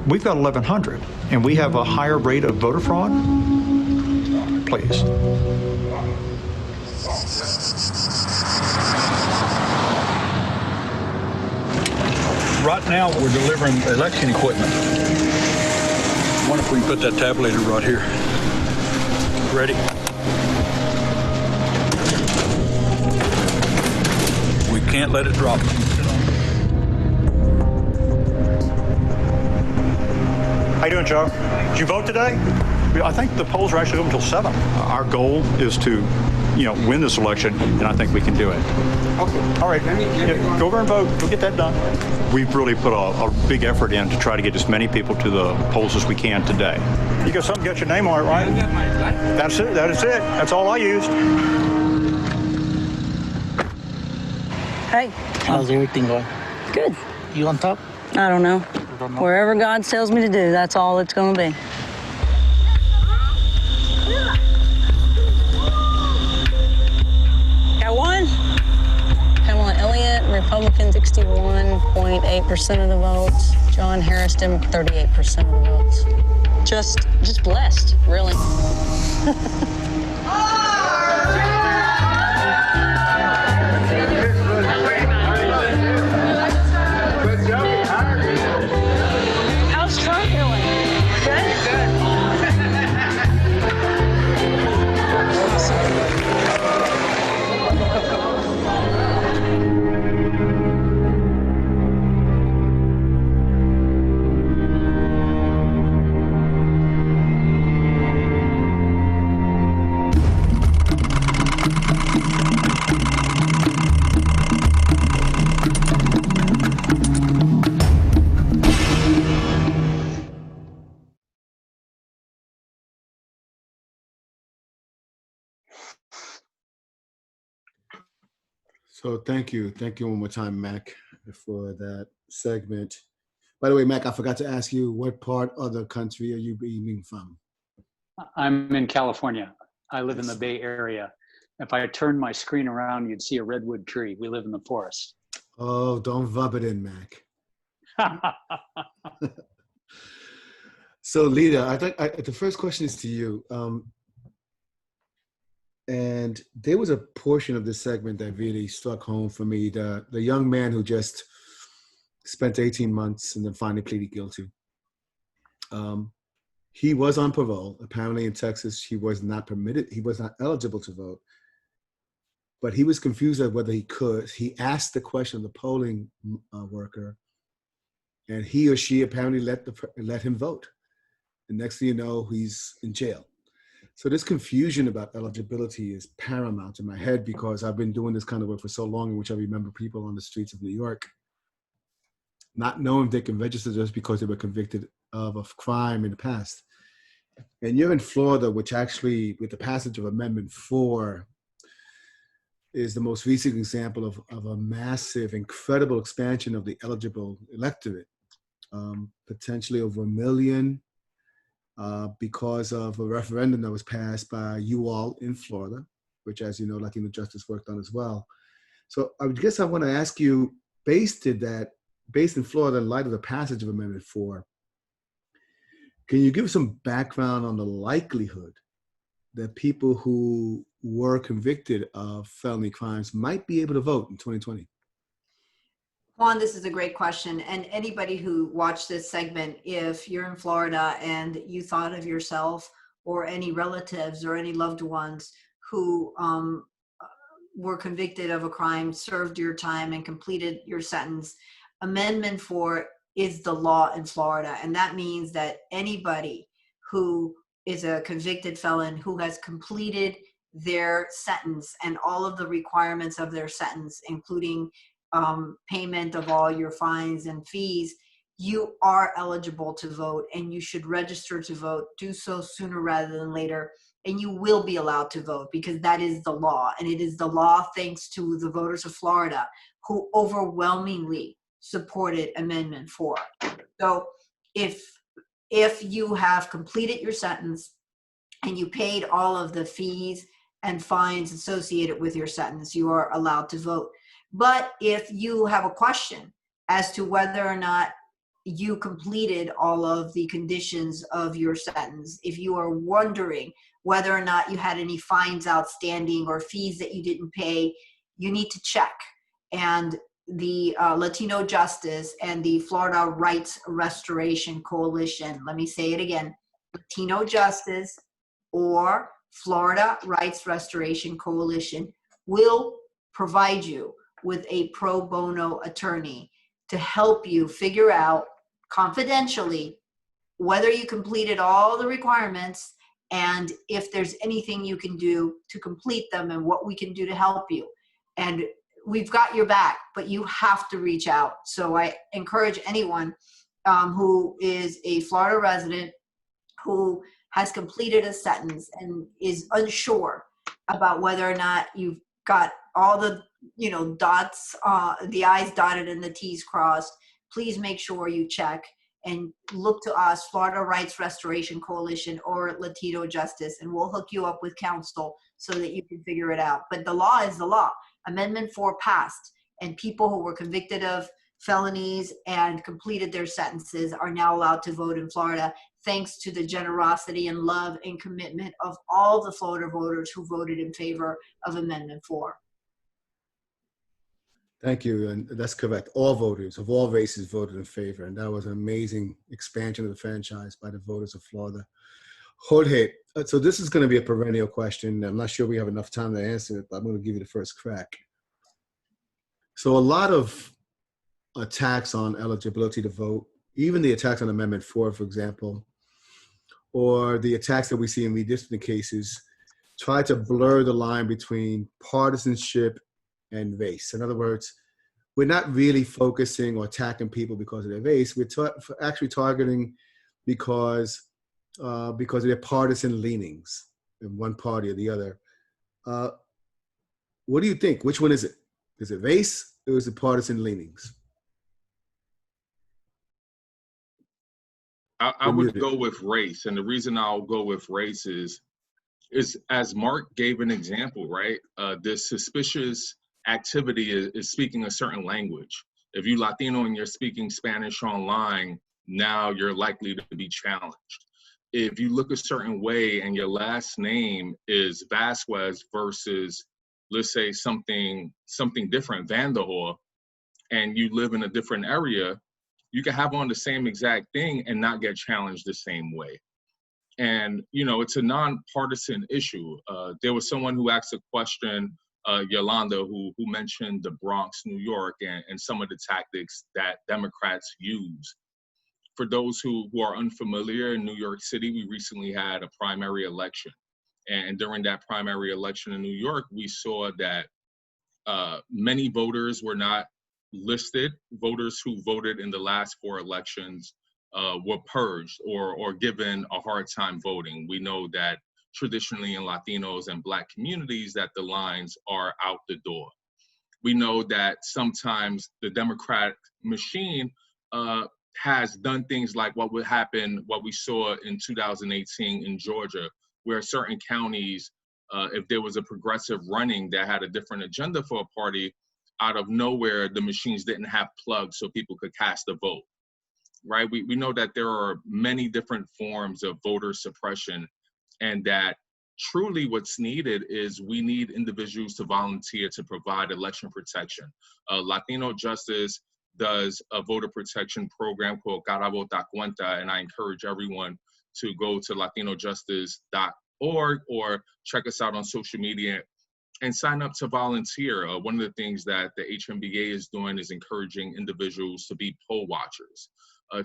We've got 1,100, and we have a higher rate of voter fraud? Please. Right now, we're delivering election equipment. I wonder if we can put that tabulator right here. Ready? We can't let it drop. How you doing, Joe? Did you vote today? I think the polls are actually open until 7. Our goal is to, win this election, and I think we can do it. Okay. All right. Go over and vote. We'll get that done. We've really put a big effort in to try to get as many people to the polls as we can today. You got something, got your name on it, right? That's it. That is it. That's all I used. Hey. How's everything going? Good. You on top? I don't know. Wherever God tells me to do, that's all it's going to be. Got one. Pamela Elliott, Republican, 61.8% of the votes. John Harris, Democrat, 38% of the votes. Just blessed, really. How's Trump doing? Good? Good. So thank you one more time, Mac, for that segment. By the way, Mac, I forgot to ask you, what part of the country are you beaming from? I'm in California. I live in the Bay Area. If I turned my screen around, you'd see a redwood tree. We live in the forest. Oh, don't rub it in, Mac. So, Lita, I think the first question is to you. And there was a portion of this segment that really struck home for me. The young man who just spent 18 months and then finally pleaded guilty. He was on parole. Apparently in Texas, he was not eligible to vote. But he was confused as whether he could. He asked the question of the polling worker, and he or she apparently let him vote. The next thing you know, he's in jail. So this confusion about eligibility is paramount in my head because I've been doing this kind of work for so long, in which I remember people on the streets of New York not knowing if they can register just because they were convicted of a crime in the past. And you're in Florida, which actually, with the passage of Amendment 4, is the most recent example of a massive, incredible expansion of the eligible electorate, potentially over 1 million, because of a referendum that was passed by you all in Florida, which, as you know, LatinoJustice worked on as well. So I guess I want to ask you, based in Florida, in light of the passage of Amendment 4, can you give some background on the likelihood that people who were convicted of felony crimes might be able to vote in 2020? Juan, this is a great question. And anybody who watched this segment, if you're in Florida and you thought of yourself or any relatives or any loved ones who were convicted of a crime, served your time and completed your sentence, Amendment 4 is the law in Florida. And that means that anybody who is a convicted felon who has completed their sentence and all of the requirements of their sentence, including payment of all your fines and fees, you are eligible to vote and you should register to vote. Do so sooner rather than later, and you will be allowed to vote because that is the law. And it is the law thanks to the voters of Florida who overwhelmingly supported Amendment 4. So if you have completed your sentence and you paid all of the fees and fines associated with your sentence, you are allowed to vote. But if you have a question as to whether or not you completed all of the conditions of your sentence, if you are wondering whether or not you had any fines outstanding or fees that you didn't pay, you need to check. And the LatinoJustice and the Florida Rights Restoration Coalition, let me say it again, LatinoJustice or Florida Rights Restoration Coalition will provide you with a pro bono attorney to help you figure out confidentially whether you completed all the requirements and if there's anything you can do to complete them and what we can do to help you. And we've got your back, but you have to reach out. So I encourage anyone who is a Florida resident who has completed a sentence and is unsure about whether or not you've got all the dots, the I's dotted and the T's crossed, please make sure you check and look to us, Florida Rights Restoration Coalition or LatinoJustice, and we'll hook you up with counsel so that you can figure it out. But the law is the law. Amendment 4 passed, and people who were convicted of felonies and completed their sentences are now allowed to vote in Florida, thanks to the generosity and love and commitment of all the Florida voters who voted in favor of Amendment 4. Thank you, and that's correct. All voters of all races voted in favor, and that was an amazing expansion of the franchise by the voters of Florida. Jorge, so this is going to be a perennial question. I'm not sure we have enough time to answer it, but I'm going to give you the first crack. So a lot of attacks on eligibility to vote, even the attacks on Amendment 4, for example, or the attacks that we see in redistricting cases, try to blur the line between partisanship and race. In other words, we're not really focusing or attacking people because of their race. We're actually targeting because of their partisan leanings in one party or the other. What do you think? Which one is it? Is it race or is it partisan leanings? I would go with race, and the reason I'll go with race is as Mark gave an example, right? This suspicious activity is speaking a certain language. If you're Latino and you're speaking Spanish online, now you're likely to be challenged. If you look a certain way and your last name is Vasquez versus, let's say, something different, Vanderhoor, and you live in a different area, you can have on the same exact thing and not get challenged the same way. And, you know, it's a nonpartisan issue. There was someone who asked a question, Yolanda, who mentioned the Bronx, New York, and some of the tactics that Democrats use. For those who are unfamiliar, in New York City, we recently had a primary election. And during that primary election in New York, we saw that many voters were not listed. Voters who voted in the last 4 elections were purged or given a hard time voting. We know that traditionally in Latinos and Black communities that the lines are out the door. We know that sometimes the Democratic machine has done things like what we saw in 2018 in Georgia, where certain counties, if there was a progressive running that had a different agenda for a party, out of nowhere, the machines didn't have plugs so people could cast a vote, right? We know that there are many different forms of voter suppression, and that truly what's needed is we need individuals to volunteer to provide election protection. LatinoJustice does a voter protection program called Cara Vota Cuenta, and I encourage everyone to go to latinojustice.org or check us out on social media and sign up to volunteer. One of the things that the HNBA is doing is encouraging individuals to be poll watchers.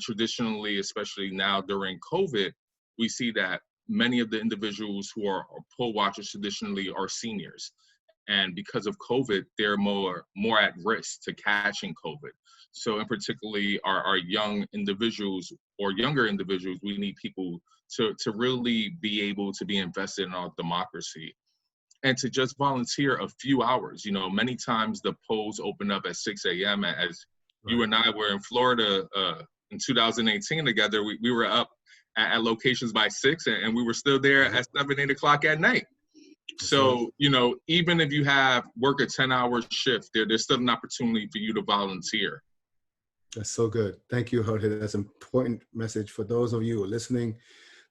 Traditionally, especially now during COVID, we see that many of the individuals who are poll watchers traditionally are seniors. And because of COVID, they're more at risk to catching COVID. So in particularly our young individuals or younger individuals, we need people to really be able to be invested in our democracy and to just volunteer a few hours. You know, many times the polls open up at 6 a.m. As you and I were in Florida in 2018 together, we were up at locations by 6 and we were still there at 7, 8 o'clock at night. So, you know, even if you work a 10-hour shift, there's still an opportunity for you to volunteer. That's so good. Thank you, Jorge. That's an important message for those of you who are listening.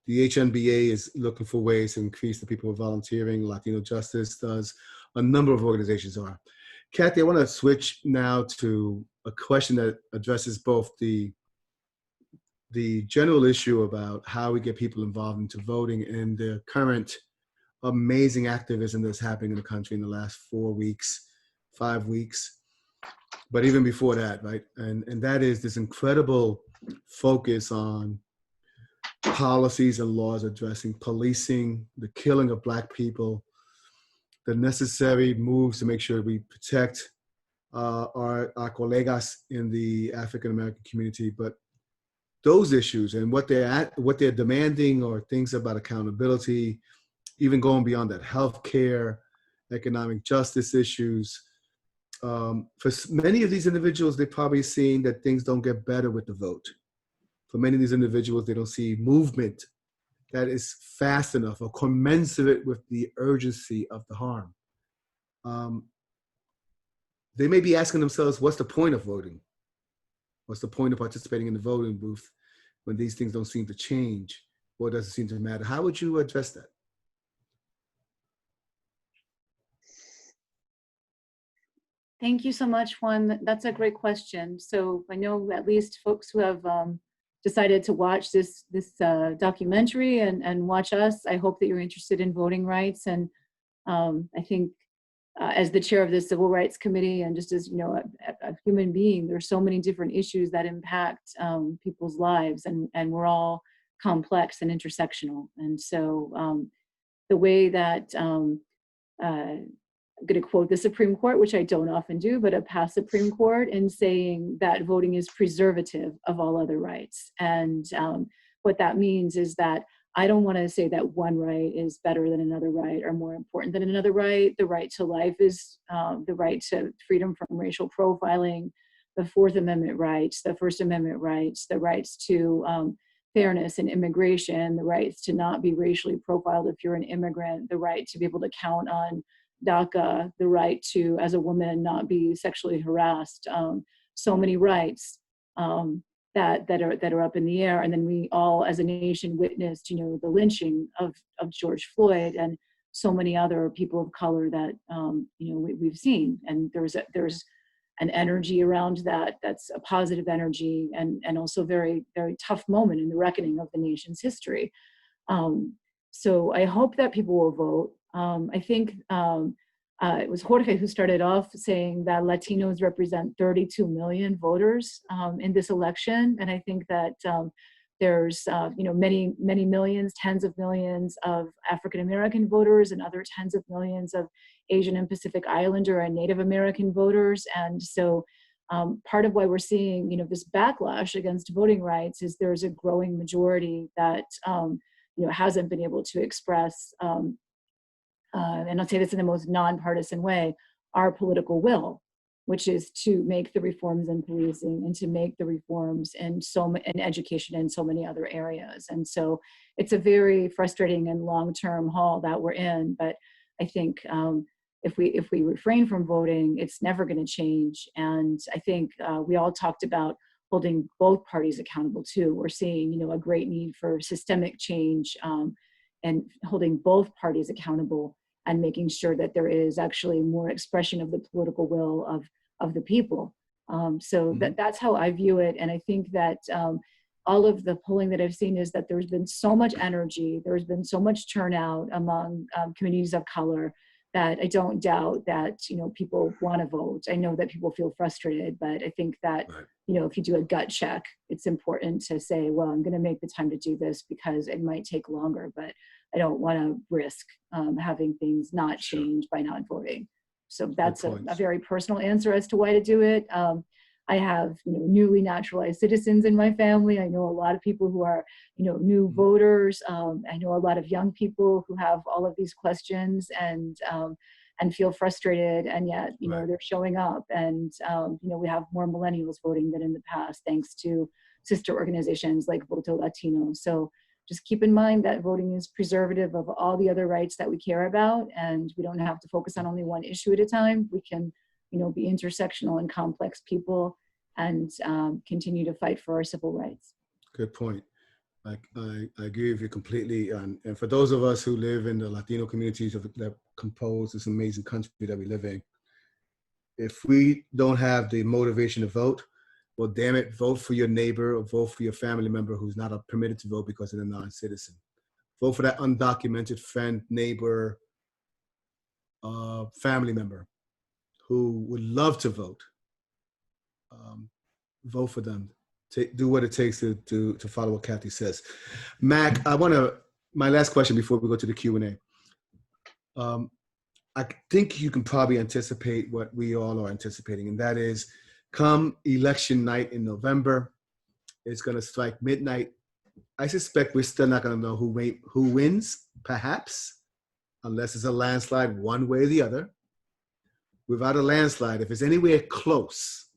The HNBA is looking for ways to increase the people volunteering. LatinoJustice does. A number of organizations are. Kathy, I want to switch now to a question that addresses both the general issue about how we get people involved into voting and the current amazing activism that's happening in the country in the last 4 weeks, 5 weeks, but even before that, right? And that is this incredible focus on policies and laws addressing policing, the killing of Black people, the necessary moves to make sure we protect our colegas in the African-American community. But those issues and what they're demanding are things about accountability, even going beyond that, healthcare, economic justice issues. For many of these individuals, they're probably seeing that things don't get better with the vote. For many of these individuals, they don't see movement that is fast enough or commensurate with the urgency of the harm. They may be asking themselves, what's the point of voting? What's the point of participating in the voting booth when these things don't seem to change or doesn't seem to matter? How would you address that? Thank you so much, Juan. That's a great question. So I know at least folks who have decided to watch this documentary and watch us, I hope that you're interested in voting rights. And I think as the chair of the Civil Rights Committee and just as, you know, a human being, there are so many different issues that impact people's lives, and we're all complex and intersectional. And so the way that I'm going to quote the Supreme Court, which I don't often do, but a past Supreme Court, in saying that voting is preservative of all other rights. And what that means is that I don't want to say that one right is better than another right or more important than another right. The right to life is the right to freedom from racial profiling, the Fourth Amendment rights, the First Amendment rights, the rights to fairness in immigration, the rights to not be racially profiled if you're an immigrant, the right to be able to count on DACA, the right to, as a woman, not be sexually harassed. So many rights that are up in the air. And then we all, as a nation, witnessed, the lynching of George Floyd and so many other people of color that we've seen. And there's an energy around that that's a positive energy and also very, very tough moment in the reckoning of the nation's history. So I hope that people will vote. I think it was Jorge who started off saying that Latinos represent 32 million voters in this election. And I think that there's many, many millions, tens of millions of African-American voters and other tens of millions of Asian and Pacific Islander and Native American voters. And so part of why we're seeing, this backlash against voting rights is there's a growing majority that, hasn't been able to express, and I'll say this in the most nonpartisan way, our political will, which is to make the reforms in policing and to make the reforms in education and so many other areas. And so it's a very frustrating and long-term haul that we're in. But I think if we refrain from voting, it's never going to change. And I think we all talked about holding both parties accountable too. We're seeing, a great need for systemic change and holding both parties accountable and making sure that there is actually more expression of the political will of the people. So that's how I view it. And I think that all of the polling that I've seen is that there's been so much energy, there's been so much turnout among communities of color that I don't doubt that, people want to vote. I know that people feel frustrated, but I think that, if you do a gut check, it's important to say, well, I'm going to make the time to do this because it might take longer, but I don't want to risk having things not change by not voting. So that's a very personal answer as to why to do it. I have newly naturalized citizens in my family. I know a lot of people who are new voters. I know a lot of young people who have all of these questions and feel frustrated, and yet they're showing up. And we have more millennials voting than in the past, thanks to sister organizations like Voter Latino. So just keep in mind that voting is preservative of all the other rights that we care about, and we don't have to focus on only one issue at a time. We can, be intersectional and complex people and continue to fight for our civil rights. Good point. I agree with you completely. And for those of us who live in the Latino communities that compose this amazing country that we live in, if we don't have the motivation to vote, well, damn it, vote for your neighbor or vote for your family member who's not permitted to vote because they're a non-citizen. Vote for that undocumented friend, neighbor, family member who would love to vote. Vote for them. Do what it takes to follow what Kathy says. Mac, my last question before we go to the Q&A. I think you can probably anticipate what we all are anticipating, and that is come election night in November, it's going to strike midnight. I suspect we're still not going to know who wins, perhaps, unless it's a landslide one way or the other. Without a landslide, if it's anywhere close,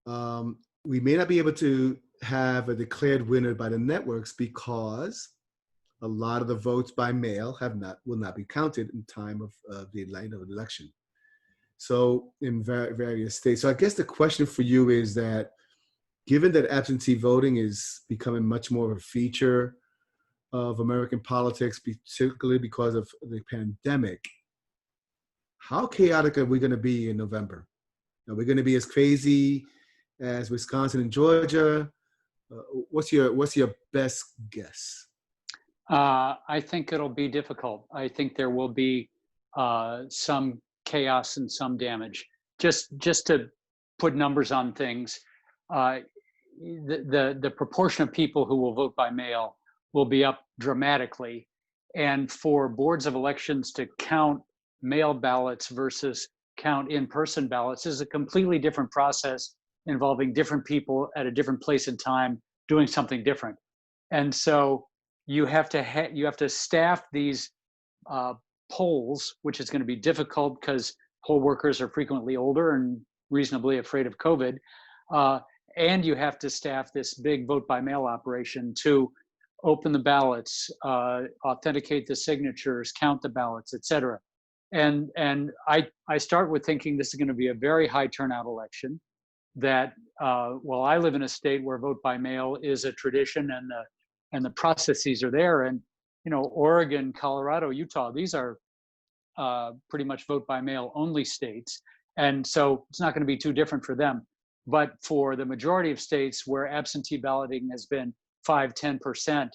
we may not be able to have a declared winner by the networks because a lot of the votes by mail will not be counted in time of the night of the election. So in various states. So I guess the question for you is that, given that absentee voting is becoming much more of a feature of American politics, particularly because of the pandemic, how chaotic are we going to be in November? Are we going to be as crazy as Wisconsin and Georgia? What's your best guess? I think it'll be difficult. I think there will be some chaos and some damage. Just to put numbers on things, the proportion of people who will vote by mail will be up dramatically. And for boards of elections to count mail ballots versus count in-person ballots is a completely different process involving different people at a different place in time doing something different. And so you have to staff these polls, which is going to be difficult because poll workers are frequently older and reasonably afraid of COVID. And you have to staff this big vote by mail operation to open the ballots, authenticate the signatures, count the ballots, et cetera. And I start with thinking this is going to be a very high turnout election. That well, I live in a state where vote by mail is a tradition, and the processes are there. And Oregon, Colorado, Utah, these are pretty much vote by mail only states, and so it's not going to be too different for them. But for the majority of states where absentee balloting has been 5-10%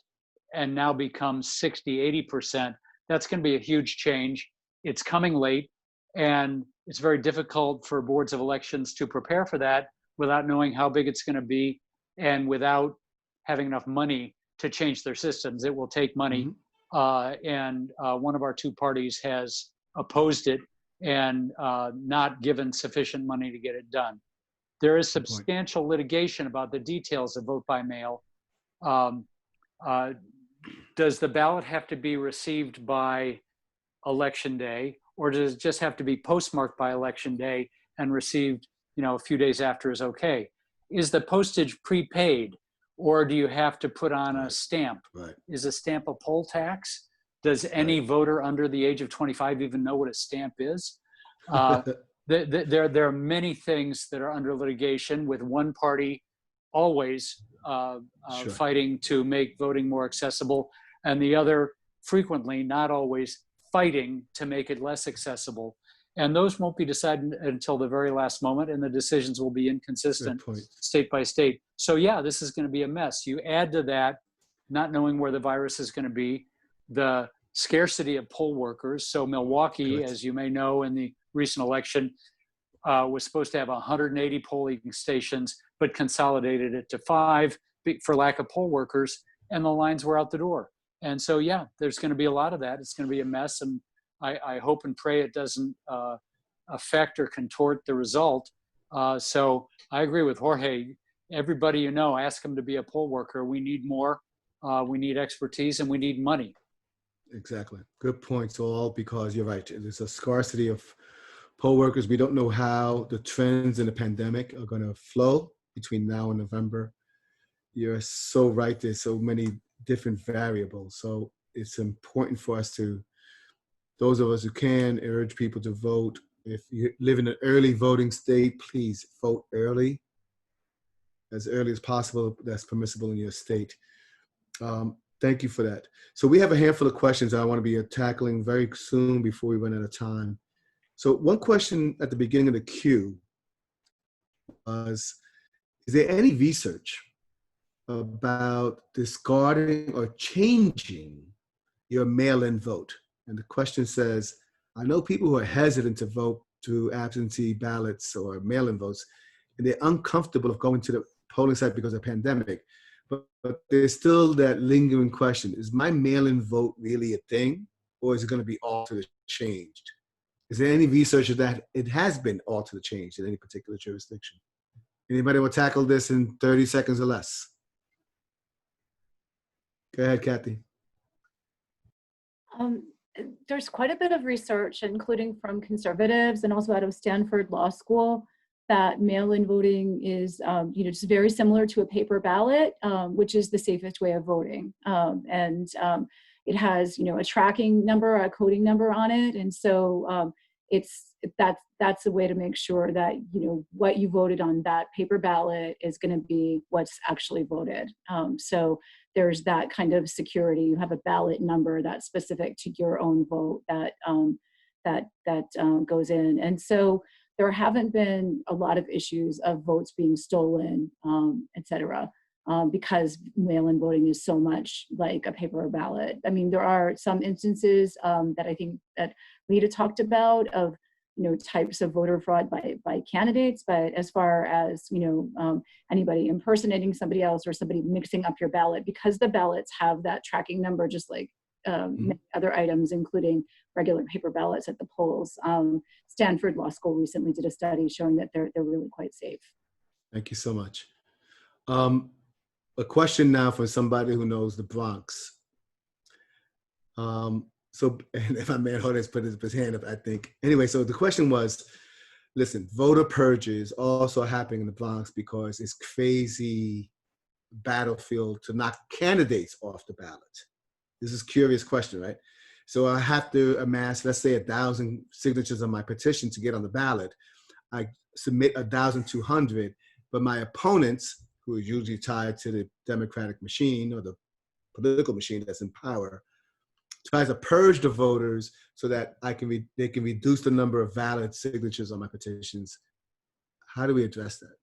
and now becomes 60-80%, that's going to be a huge change. It's coming late, and it's very difficult for boards of elections to prepare for that without knowing how big it's going to be and without having enough money to change their systems. It will take money, and one of our two parties has opposed it and not given sufficient money to get it done. There is substantial litigation about the details of vote by mail. Does the ballot have to be received by Election Day, or does it just have to be postmarked by Election Day and received, a few days after is okay? Is the postage prepaid, or do you have to put on a stamp? Right. Is a stamp a poll tax? Does any voter under the age of 25 even know what a stamp is? There are many things that are under litigation, with one party always fighting to make voting more accessible, and the other frequently, not always, fighting to make it less accessible. And those won't be decided until the very last moment, and the decisions will be inconsistent state by state. So yeah, this is going to be a mess. You add to that not knowing where the virus is going to be, the scarcity of poll workers. So Milwaukee, as you may know, in the recent election, was supposed to have 180 polling stations, but consolidated it to 5 for lack of poll workers, and the lines were out the door. And so, yeah, there's going to be a lot of that. It's going to be a mess, and I hope and pray it doesn't affect or contort the result. So I agree with Jorge. Everybody ask them to be a poll worker. We need more. We need expertise, and we need money. Exactly. Good points, all, because you're right. There's a scarcity of poll workers. We don't know how the trends in the pandemic are going to flow between now and November. You're so right. There's so many different variables. So it's important for us to, those of us who can, urge people to vote. If you live in an early voting state, please vote early, as early as possible. That's permissible in your state. Thank you for that. So we have a handful of questions I want to be tackling very soon before we run out of time. So one question at the beginning of the queue was, is there any research about discarding or changing your mail-in vote? And the question says, I know people who are hesitant to vote through absentee ballots or mail-in votes, and they're uncomfortable of going to the polling site because of the pandemic. But there's still that lingering question, is my mail-in vote really a thing, or is it going to be altered or changed? Is there any research that it has been altered or changed in any particular jurisdiction? Anybody will tackle this in 30 seconds or less? Go ahead, Kathy. There's quite a bit of research, including from conservatives and also out of Stanford Law School, that mail-in voting is, just very similar to a paper ballot, which is the safest way of voting. It has, a tracking number, a coding number on it, and so that's a way to make sure that what you voted on that paper ballot is going to be what's actually voted. So there's that kind of security. You have a ballot number that's specific to your own vote that goes in, and so there haven't been a lot of issues of votes being stolen, et cetera, because mail-in voting is so much like a paper ballot. I mean, there are some instances that I think that Lita talked about of, types of voter fraud by candidates, but as far as, anybody impersonating somebody else or somebody mixing up your ballot, because the ballots have that tracking number, just like many other items, including regular paper ballots at the polls. Stanford Law School recently did a study showing that they're really quite safe. Thank you so much. A question now from somebody who knows the Bronx. So, and if my man Jorge's put his hand up, I think. Anyway, so the question was, listen, voter purges also happening in the Bronx because it's crazy battlefield to knock candidates off the ballot. This is a curious question, right? So I have to amass, let's say 1,000 signatures on my petition to get on the ballot. I submit 1,200, but my opponents, who are usually tied to the Democratic machine or the political machine that's in power, tries to purge the voters so that they can reduce the number of valid signatures on my petitions. How do we address that?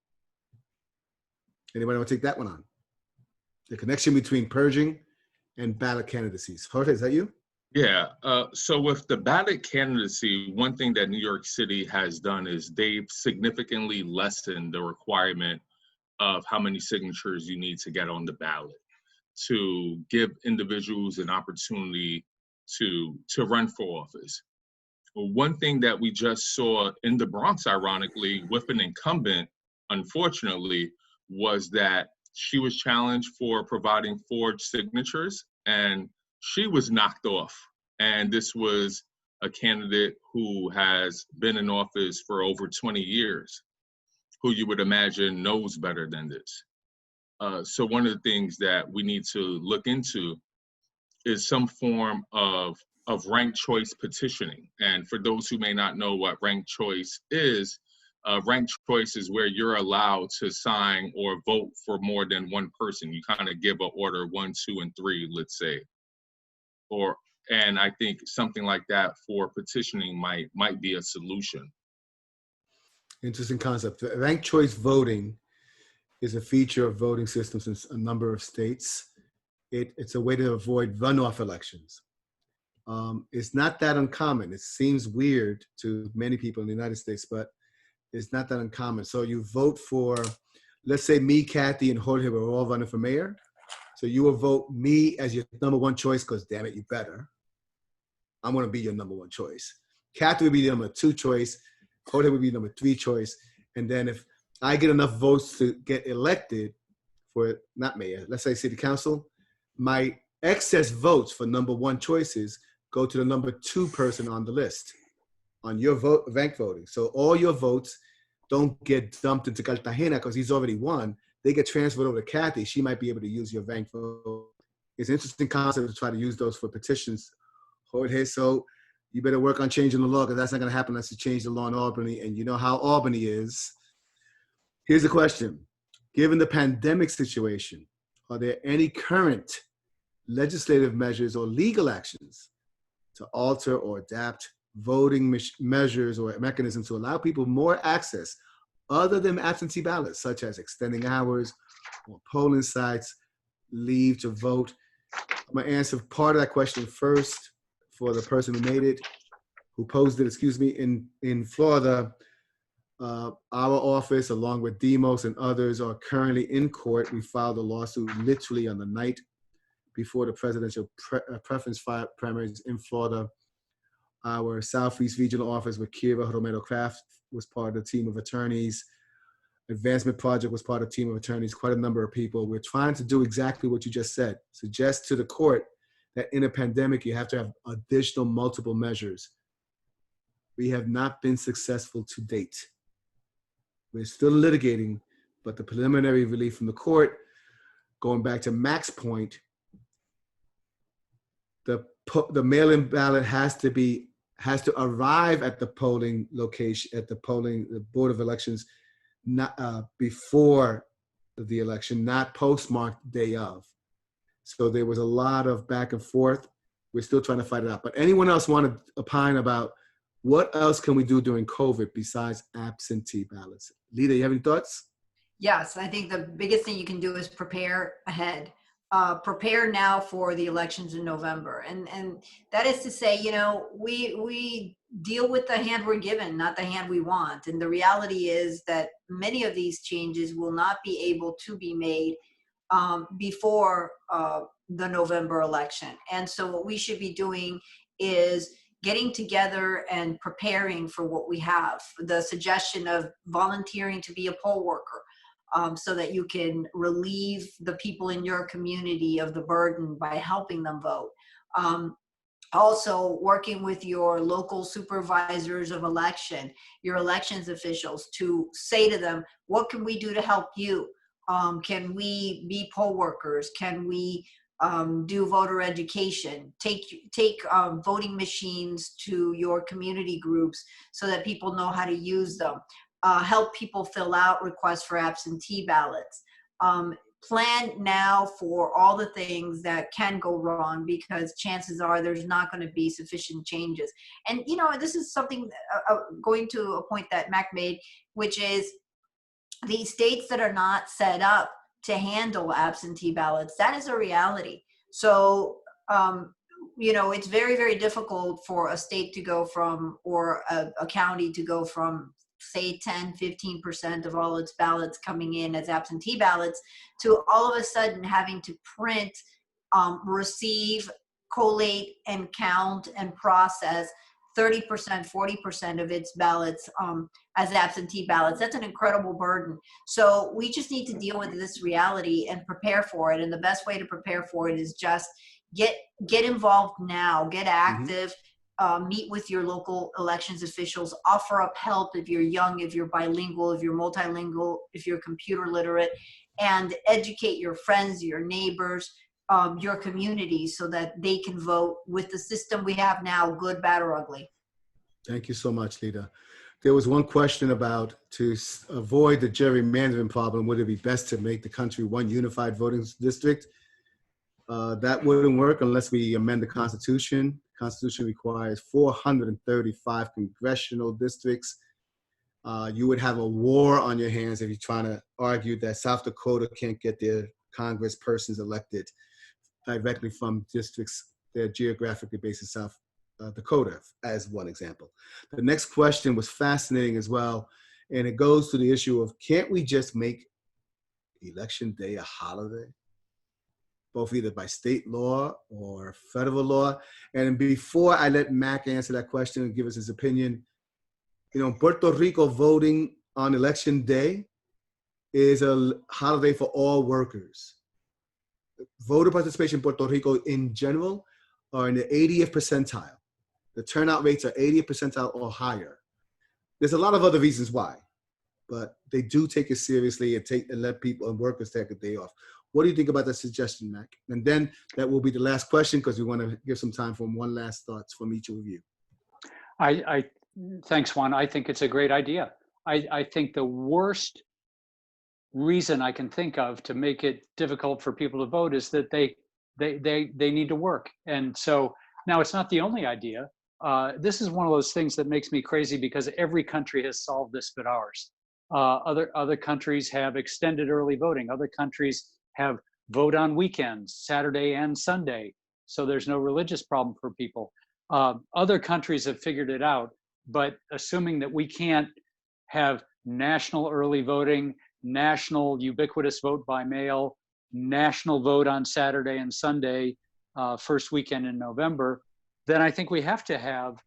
Anybody want to take that one on? The connection between purging and ballot candidacies. Jorge, is that you? Yeah, so with the ballot candidacy, one thing that New York City has done is they've significantly lessened the requirement of how many signatures you need to get on the ballot to give individuals an opportunity to run for office. Well, one thing that we just saw in the Bronx, ironically, with an incumbent, unfortunately, was that she was challenged for providing forged signatures, and she was knocked off. And this was a candidate who has been in office for over 20 years, who you would imagine knows better than this. So one of the things that we need to look into is some form of ranked choice petitioning. And for those who may not know what ranked choice is where you're allowed to sign or vote for more than one person. You kind of give an order 1, 2, and 3, let's say. And I think something like that for petitioning might be a solution. Interesting concept. Ranked choice voting is a feature of voting systems in a number of states. It's a way to avoid runoff elections. It's not that uncommon. It seems weird to many people in the United States, but it's not that uncommon. So you vote for, let's say me, Kathy, and Jorge were all running for mayor. So you will vote me as your number one choice because, damn it, you better. I'm going to be your number one choice. Kathy would be the number 2 choice. Jorge would be number 3 choice. And then if I get enough votes to get elected for, not mayor, let's say city council, my excess votes for number 1 choices go to the number 2 person on the list on your vote, rank voting. So all your votes don't get dumped into Cartagena because he's already won. They get transferred over to Kathy. She might be able to use your rank vote. It's an interesting concept to try to use those for petitions. Jorge, so you better work on changing the law because that's not going to happen unless you change the law in Albany. And you know how Albany is. Here's the question. Given the pandemic situation, are there any current legislative measures or legal actions to alter or adapt voting measures or mechanisms to allow people more access other than absentee ballots, such as extending hours or polling sites, leave to vote? I'm going to answer part of that question first for the person who made it, who posed it, excuse me. In Florida, our office, along with Demos and others, are currently in court. We filed a lawsuit literally on the night before the presidential preference primaries in Florida. Our Southeast Regional Office with Kira Romero Craft was part of the team of attorneys. Advancement Project was part of the team of attorneys, quite a number of people. We're trying to do exactly what you just said. Suggest to the court that in a pandemic, you have to have additional multiple measures. We have not been successful to date. We're still litigating, but the preliminary relief from the court, going back to Mac's point, the mail-in ballot has to arrive at the polling location, the Board of Elections, not before the election, not postmarked day of. So there was a lot of back and forth. We're still trying to fight it out. But anyone else want to opine about what else can we do during COVID besides absentee ballots? Lita, you have any thoughts? Yes, I think the biggest thing you can do is prepare ahead. Prepare now for the elections in November. And that is to say, you know, we deal with the hand we're given, not the hand we want. And the reality is that many of these changes will not be able to be made before the November election. And so what we should be doing is getting together and preparing for what we have. The suggestion of volunteering to be a poll worker, so that you can relieve the people in your community of the burden by helping them vote. Also working with your local supervisors of election, your elections officials, to say to them, what can we do to help you? Can we be poll workers? Can we do voter education? Take voting machines to your community groups so that people know how to use them. Help people fill out requests for absentee ballots. Plan now for all the things that can go wrong, because chances are there's not going to be sufficient changes. And, you know, this is something going to a point that Mac made, which is the states that are not set up to handle absentee ballots, that is a reality. So, you know, it's very, very difficult for a state to go from, or a county to go from, say 10-15% of all its ballots coming in as absentee ballots, to all of a sudden having to print, receive, collate, and count and process 30%, 40% of its ballots as absentee ballots. That's an incredible burden. So we just need to deal with this reality and prepare for it. And the best way to prepare for it is just get involved now, get active. Meet with your local elections officials, offer up help if you're young, if you're bilingual, if you're multilingual, if you're computer literate, and educate your friends, your neighbors, your community, so that they can vote with the system we have now, good, bad, or ugly. Thank you so much, Lita. There was one question about, to avoid the gerrymandering problem, would it be best to make the country one unified voting district? That wouldn't work unless we amend the Constitution. The Constitution requires 435 congressional districts. You would have a war on your hands if you're trying to argue that South Dakota can't get their congresspersons elected directly from districts that are geographically based in South Dakota, as one example. The next question was fascinating as well, and it goes to the issue of, can't we just make Election Day a holiday, both either by state law or federal law? And before I let Mac answer that question and give us his opinion, you know, Puerto Rico voting on Election Day is a holiday for all workers. Voter participation in Puerto Rico in general are in the 80th percentile. The turnout rates are 80th percentile or higher. There's a lot of other reasons why, but they do take it seriously and let people and workers take a day off. What do you think about that suggestion, Mac? And then that will be the last question, because we want to give some time for one last thoughts from each of you. Thanks, Juan. I think it's a great idea. I think the worst reason I can think of to make it difficult for people to vote is that they need to work. And so now, it's not the only idea. This is one of those things that makes me crazy, because every country has solved this but ours. Other countries have extended early voting. Other countries have vote on weekends, Saturday and Sunday, so there's no religious problem for people. Other countries have figured it out, but assuming that we can't have national early voting, national ubiquitous vote by mail, national vote on Saturday and Sunday, first weekend in November, then I think we have to have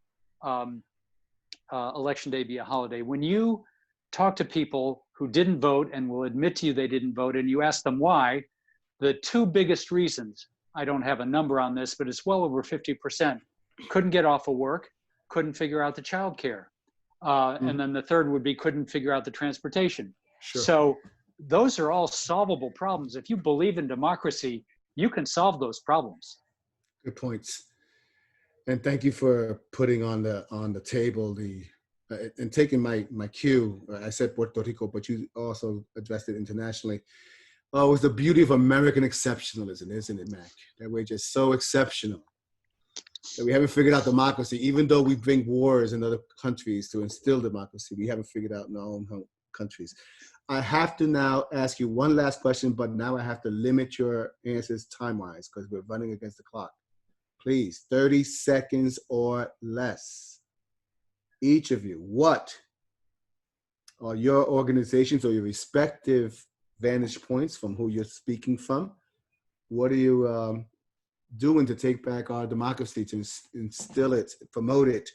Election Day be a holiday. When you talk to people who didn't vote and will admit to you they didn't vote, and you ask them why, the two biggest reasons, I don't have a number on this, but it's well over 50%, couldn't get off of work, couldn't figure out the childcare. And then the third would be couldn't figure out the transportation. Sure. So those are all solvable problems. If you believe in democracy, you can solve those problems. Good points. And thank you for putting on the table and taking my cue. I said Puerto Rico, but you also addressed it internationally. Oh, it's the beauty of American exceptionalism, isn't it, Mac? That we're just so exceptional that we haven't figured out democracy. Even though we bring wars in other countries to instill democracy, we haven't figured out in our own countries. I have to now ask you one last question, but now I have to limit your answers time-wise because we're running against the clock. Please, 30 seconds or less. Each of you, what are your organizations or your respective vantage points from who you're speaking from? What are you doing to take back our democracy, to instill it, promote it,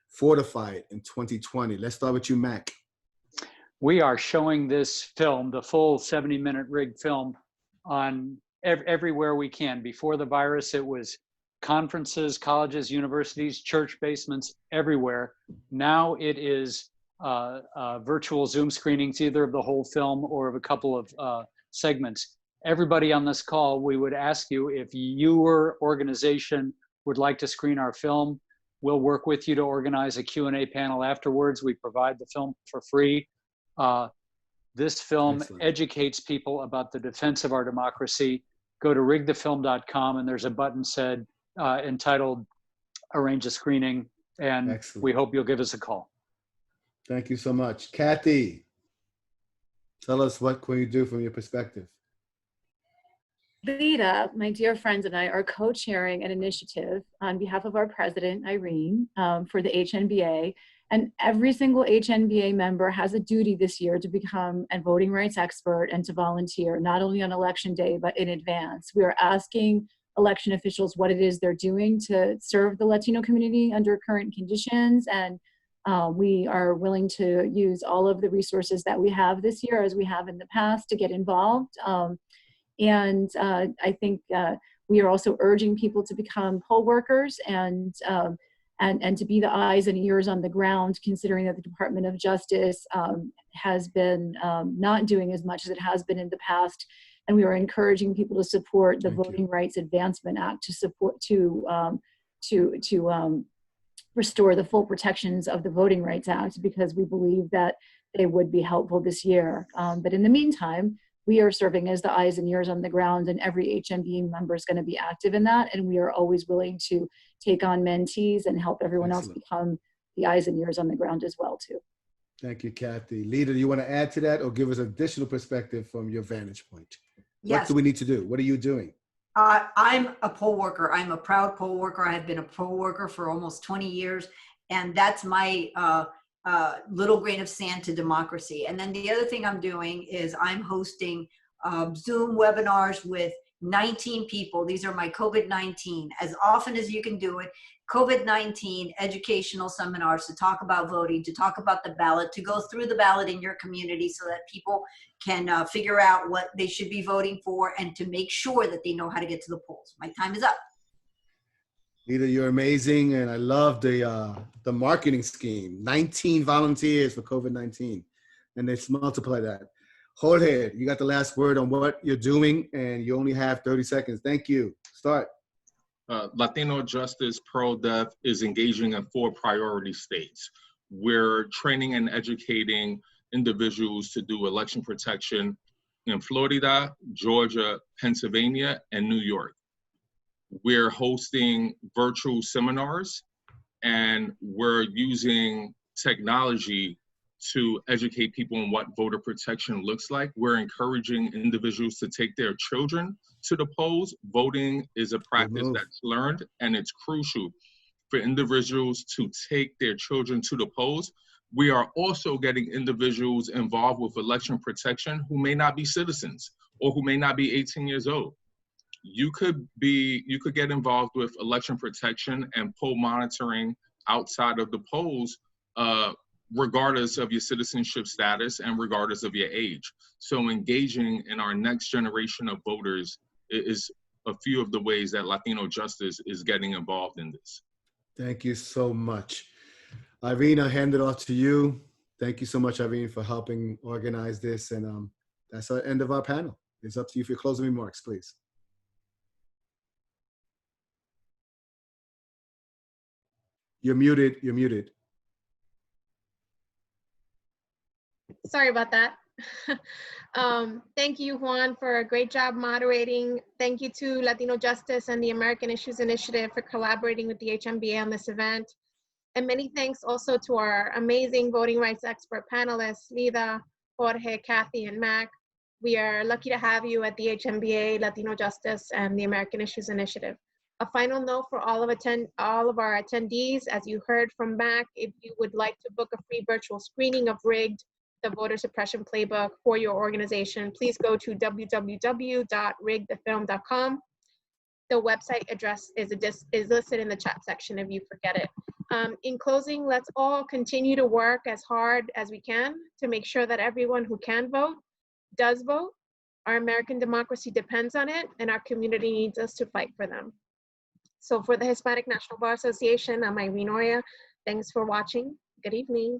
fortify it in 2020? Let's start with you, Mac. We are showing this film, the full 70-minute rigged film, on everywhere we can. Before the virus, it was conferences, colleges, universities, church basements, everywhere. Now it is virtual Zoom screenings, either of the whole film or of a couple of segments. Everybody on this call, we would ask you if your organization would like to screen our film. We'll work with you to organize a Q&A panel afterwards. We provide the film for free. This film educates people about the defense of our democracy. Go to rigthefilm.com and there's a button said entitled Arrange a Screening, and we hope you'll give us a call. Thank you so much. Kathy, tell us what can you do from your perspective? Lita, my dear friend, and I are co-chairing an initiative on behalf of our president, Irene, for the HNBA. And every single HNBA member has a duty this year to become a voting rights expert and to volunteer, not only on election day, but in advance. We are asking election officials what it is they're doing to serve the Latino community under current conditions. And we are willing to use all of the resources that we have this year, as we have in the past, to get involved. And I think we are also urging people to become poll workers and to be the eyes and ears on the ground, considering that the Department of Justice has been not doing as much as it has been in the past. And we are encouraging people to support the Voting Rights Advancement Act to support to restore the full protections of the Voting Rights Act, because we believe that they would be helpful this year. But in the meantime, we are serving as the eyes and ears on the ground, and every HNBA member is going to be active in that. And we are always willing to take on mentees and help everyone else become the eyes and ears on the ground as well, too. Thank you, Kathy. Lita, do you want to add to that or give us additional perspective from your vantage point? Yes. What do we need to do? What are you doing? I'm a poll worker. I'm a proud poll worker. I have been a poll worker for almost 20 years. And that's my little grain of sand to democracy. And then the other thing I'm doing is I'm hosting Zoom webinars with 19 people. These are my COVID-19, as often as you can do it, COVID-19 educational seminars to talk about voting, to talk about the ballot, to go through the ballot in your community so that people can figure out what they should be voting for and to make sure that they know how to get to the polls. My time is up. Lita, you're amazing, and I love the marketing scheme. 19 volunteers for COVID-19, and let's multiply that. Jorge, you got the last word on what you're doing, and you only have 30 seconds. Thank you. Start. Latino Justice Pro-Dev is engaging in 4 priority states. We're training and educating individuals to do election protection in Florida, Georgia, Pennsylvania, and New York. We're hosting virtual seminars, and we're using technology to educate people on what voter protection looks like. We're encouraging individuals to take their children to the polls. Voting is a practice that's learned, and it's crucial for individuals to take their children to the polls. We are also getting individuals involved with election protection who may not be citizens or who may not be 18 years old. You could get involved with election protection and poll monitoring outside of the polls, regardless of your citizenship status and regardless of your age. So engaging in our next generation of voters is a few of the ways that Latino Justice is getting involved in this. Thank you so much. Irene, I'll hand it off to you. Thank you so much, Irene, for helping organize this. And that's the end of our panel. It's up to you for your closing remarks, please. You're muted. You're muted. Sorry about that. Thank you, Juan, for a great job moderating. Thank you to Latino Justice and the American Issues Initiative for collaborating with the HNBA on this event. And many thanks also to our amazing voting rights expert panelists, Lida, Jorge, Kathy, and Mac. We are lucky to have you at the HNBA, Latino Justice, and the American Issues Initiative. A final note for all of our attendees, as you heard from Mac, if you would like to book a free virtual screening of Rigged, the Voter Suppression Playbook for your organization, please go to www.rigthefilm.com. The website address is listed in the chat section if you forget it. In closing, let's all continue to work as hard as we can to make sure that everyone who can vote does vote. Our American democracy depends on it, and our community needs us to fight for them. So for the Hispanic National Bar Association, I'm Irene Oria. Thanks for watching. Good evening.